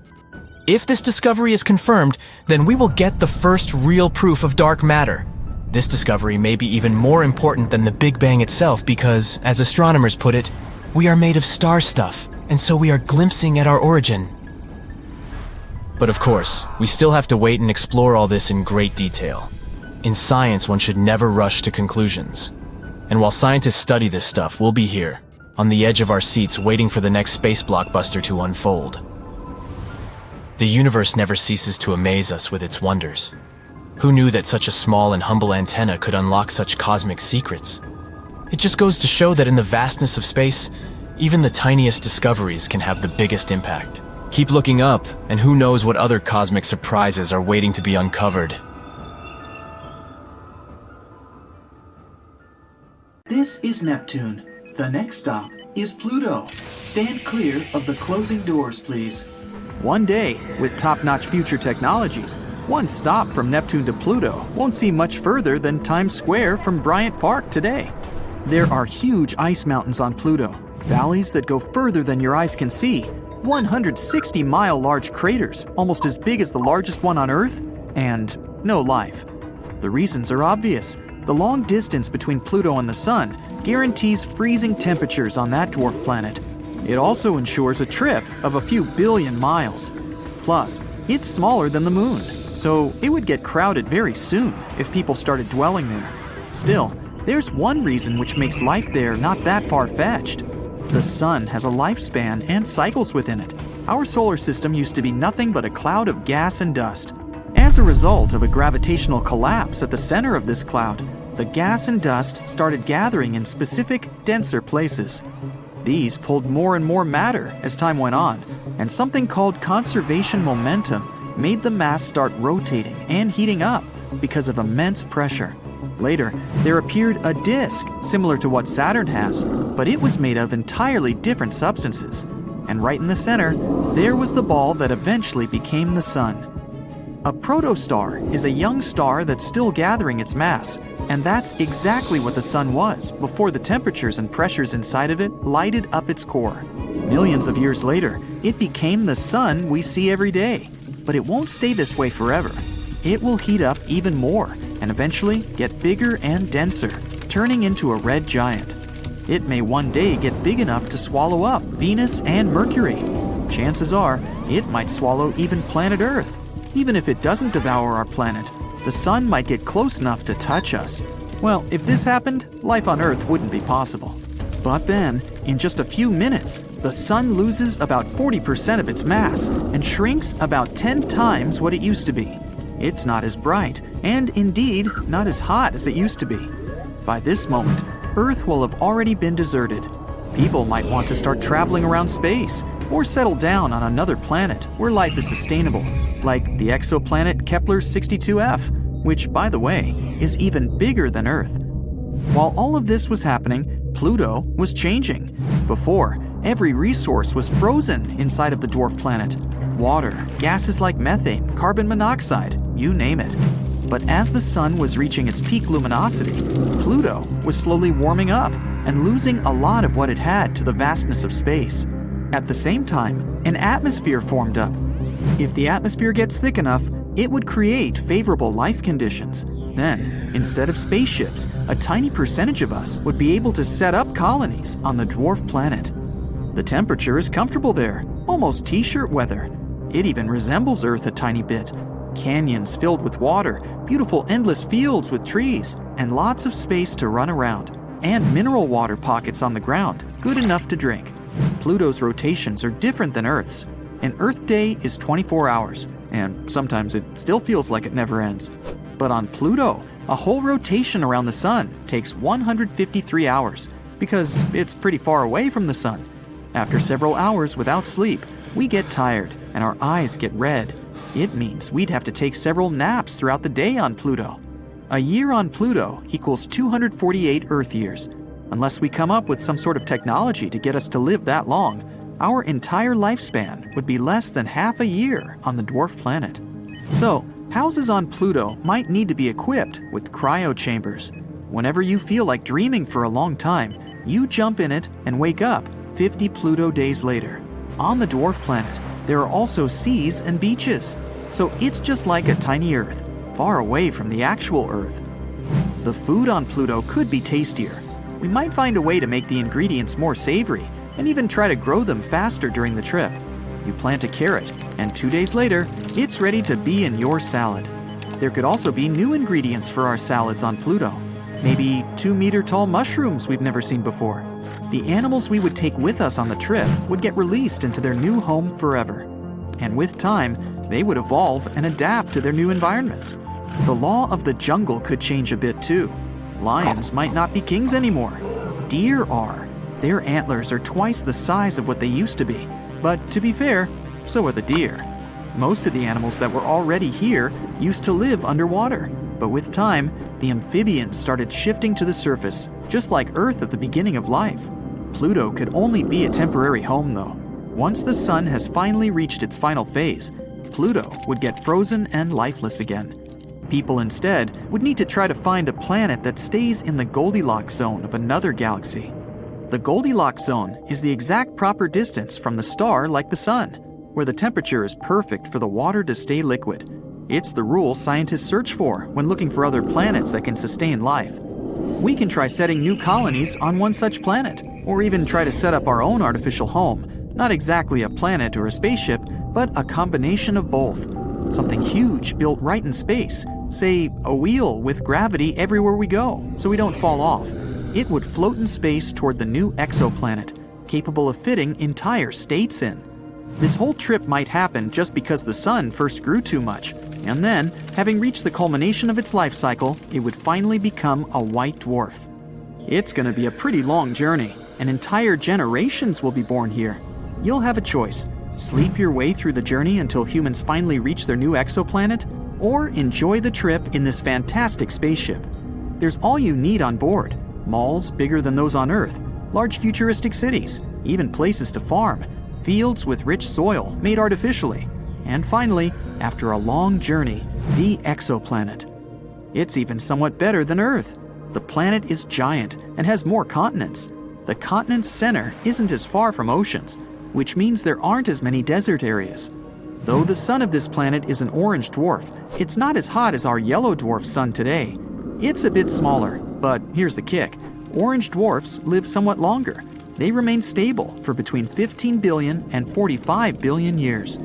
If this discovery is confirmed, then we will get the first real proof of dark matter. This discovery may be even more important than the Big Bang itself because, as astronomers put it, we are made of star stuff, and so we are glimpsing at our origin. But of course, we still have to wait and explore all this in great detail. In science, one should never rush to conclusions. And while scientists study this stuff, we'll be here, on the edge of our seats waiting for the next space blockbuster to unfold. The universe never ceases to amaze us with its wonders. Who knew that such a small and humble antenna could unlock such cosmic secrets? It just goes to show that in the vastness of space, even the tiniest discoveries can have the biggest impact. Keep looking up, and who knows what other cosmic surprises are waiting to be uncovered. This is Neptune. The next stop is Pluto. Stand clear of the closing doors, please. One day, with top-notch future technologies, one stop from Neptune to Pluto won't seem much further than Times Square from Bryant Park today. There are huge ice mountains on Pluto, valleys that go further than your eyes can see, 160-mile large craters, almost as big as the largest one on Earth, and no life. The reasons are obvious. The long distance between Pluto and the Sun guarantees freezing temperatures on that dwarf planet. It also ensures a trip of a few billion miles. Plus, it's smaller than the Moon, so it would get crowded very soon if people started dwelling there. Still, there's one reason which makes life there not that far-fetched. The Sun has a lifespan and cycles within it. Our solar system used to be nothing but a cloud of gas and dust. As a result of a gravitational collapse at the center of this cloud, the gas and dust started gathering in specific, denser places. These pulled more and more matter as time went on, and something called conservation momentum made the mass start rotating and heating up because of immense pressure. Later, there appeared a disk similar to what Saturn has, but it was made of entirely different substances. And right in the center, there was the ball that eventually became the Sun. A protostar is a young star that's still gathering its mass, and that's exactly what the Sun was before the temperatures and pressures inside of it lighted up its core. Millions of years later, it became the Sun we see every day. But it won't stay this way forever. It will heat up even more and eventually get bigger and denser, turning into a red giant. It may one day get big enough to swallow up Venus and Mercury. Chances are, it might swallow even planet Earth. Even if it doesn't devour our planet, the Sun might get close enough to touch us. Well, if this happened, life on Earth wouldn't be possible. But then, in just a few minutes, the Sun loses about 40% of its mass and shrinks about 10 times what it used to be. It's not as bright, and indeed, not as hot as it used to be. By this moment, Earth will have already been deserted. People might want to start traveling around space, or settle down on another planet where life is sustainable, like the exoplanet Kepler-62f, which, by the way, is even bigger than Earth. While all of this was happening, Pluto was changing. Before, every resource was frozen inside of the dwarf planet. Water, gases like methane, carbon monoxide, you name it. But as the Sun was reaching its peak luminosity, Pluto was slowly warming up and losing a lot of what it had to the vastness of space. At the same time, an atmosphere formed up. If the atmosphere gets thick enough, it would create favorable life conditions. Then, instead of spaceships, a tiny percentage of us would be able to set up colonies on the dwarf planet. The temperature is comfortable there, almost t-shirt weather. It even resembles Earth a tiny bit. Canyons filled with water, beautiful endless fields with trees, and lots of space to run around. And mineral water pockets on the ground, good enough to drink. Pluto's rotations are different than Earth's. An Earth day is 24 hours, and sometimes it still feels like it never ends. But on Pluto, a whole rotation around the Sun takes 153 hours, because it's pretty far away from the Sun. After several hours without sleep, we get tired and our eyes get red. It means we'd have to take several naps throughout the day on Pluto. A year on Pluto equals 248 Earth years. Unless we come up with some sort of technology to get us to live that long, our entire lifespan would be less than half a year on the dwarf planet. So, houses on Pluto might need to be equipped with cryo chambers. Whenever you feel like dreaming for a long time, you jump in it and wake up 50 Pluto days later. On the dwarf planet, there are also seas and beaches. So it's just like a tiny Earth, far away from the actual Earth. The food on Pluto could be tastier. We might find a way to make the ingredients more savory and even try to grow them faster during the trip. You plant a carrot, and 2 days later, it's ready to be in your salad. There could also be new ingredients for our salads on Pluto. Maybe 2-meter-tall mushrooms we've never seen before. The animals we would take with us on the trip would get released into their new home forever. And with time, they would evolve and adapt to their new environments. The law of the jungle could change a bit too. Lions might not be kings anymore. Deer are. Their antlers are twice the size of what they used to be. But to be fair, so are the deer. Most of the animals that were already here used to live underwater. But with time, the amphibians started shifting to the surface, just like Earth at the beginning of life. Pluto could only be a temporary home though. Once the sun has finally reached its final phase, Pluto would get frozen and lifeless again. People instead would need to try to find a planet that stays in the Goldilocks zone of another galaxy. The Goldilocks zone is the exact proper distance from the star like the sun, where the temperature is perfect for the water to stay liquid. It's the rule scientists search for when looking for other planets that can sustain life. We can try setting new colonies on one such planet, or even try to set up our own artificial home, not exactly a planet or a spaceship, but a combination of both. Something huge built right in space, say a wheel with gravity everywhere we go, so we don't fall off. It would float in space toward the new exoplanet, capable of fitting entire states in. This whole trip might happen just because the sun first grew too much, and then, having reached the culmination of its life cycle, it would finally become a white dwarf. It's going to be a pretty long journey, and entire generations will be born here. You'll have a choice: sleep your way through the journey until humans finally reach their new exoplanet, or enjoy the trip in this fantastic spaceship. There's all you need on board: malls bigger than those on Earth, large futuristic cities, even places to farm, fields with rich soil made artificially, and finally, after a long journey, the exoplanet. It's even somewhat better than Earth. The planet is giant and has more continents. The continent's center isn't as far from oceans, which means there aren't as many desert areas. Though the sun of this planet is an orange dwarf, it's not as hot as our yellow dwarf sun today. It's a bit smaller, but here's the kick: orange dwarfs live somewhat longer. They remain stable for between 15 billion and 45 billion years.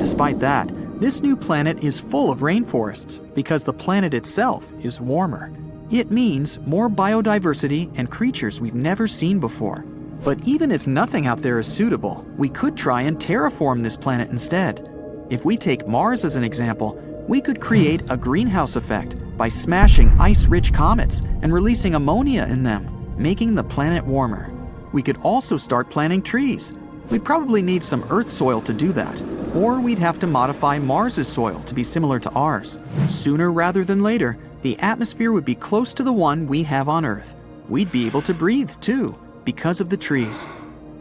Despite that, this new planet is full of rainforests because the planet itself is warmer. It means more biodiversity and creatures we've never seen before. But even if nothing out there is suitable, we could try and terraform this planet instead. If we take Mars as an example, we could create a greenhouse effect by smashing ice-rich comets and releasing ammonia in them, making the planet warmer. We could also start planting trees. We'd probably need some Earth soil to do that, or we'd have to modify Mars's soil to be similar to ours. Sooner rather than later, the atmosphere would be close to the one we have on Earth. We'd be able to breathe too, because of the trees.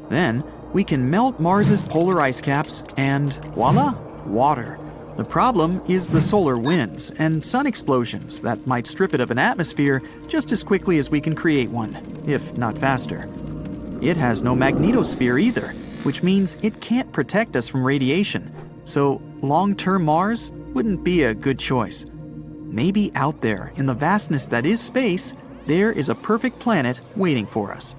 Then, we can melt Mars's polar ice caps and voila, water. The problem is the solar winds and sun explosions that might strip it of an atmosphere just as quickly as we can create one, if not faster. It has no magnetosphere either, which means it can't protect us from radiation, so long-term Mars wouldn't be a good choice. Maybe out there, in the vastness that is space, there is a perfect planet waiting for us.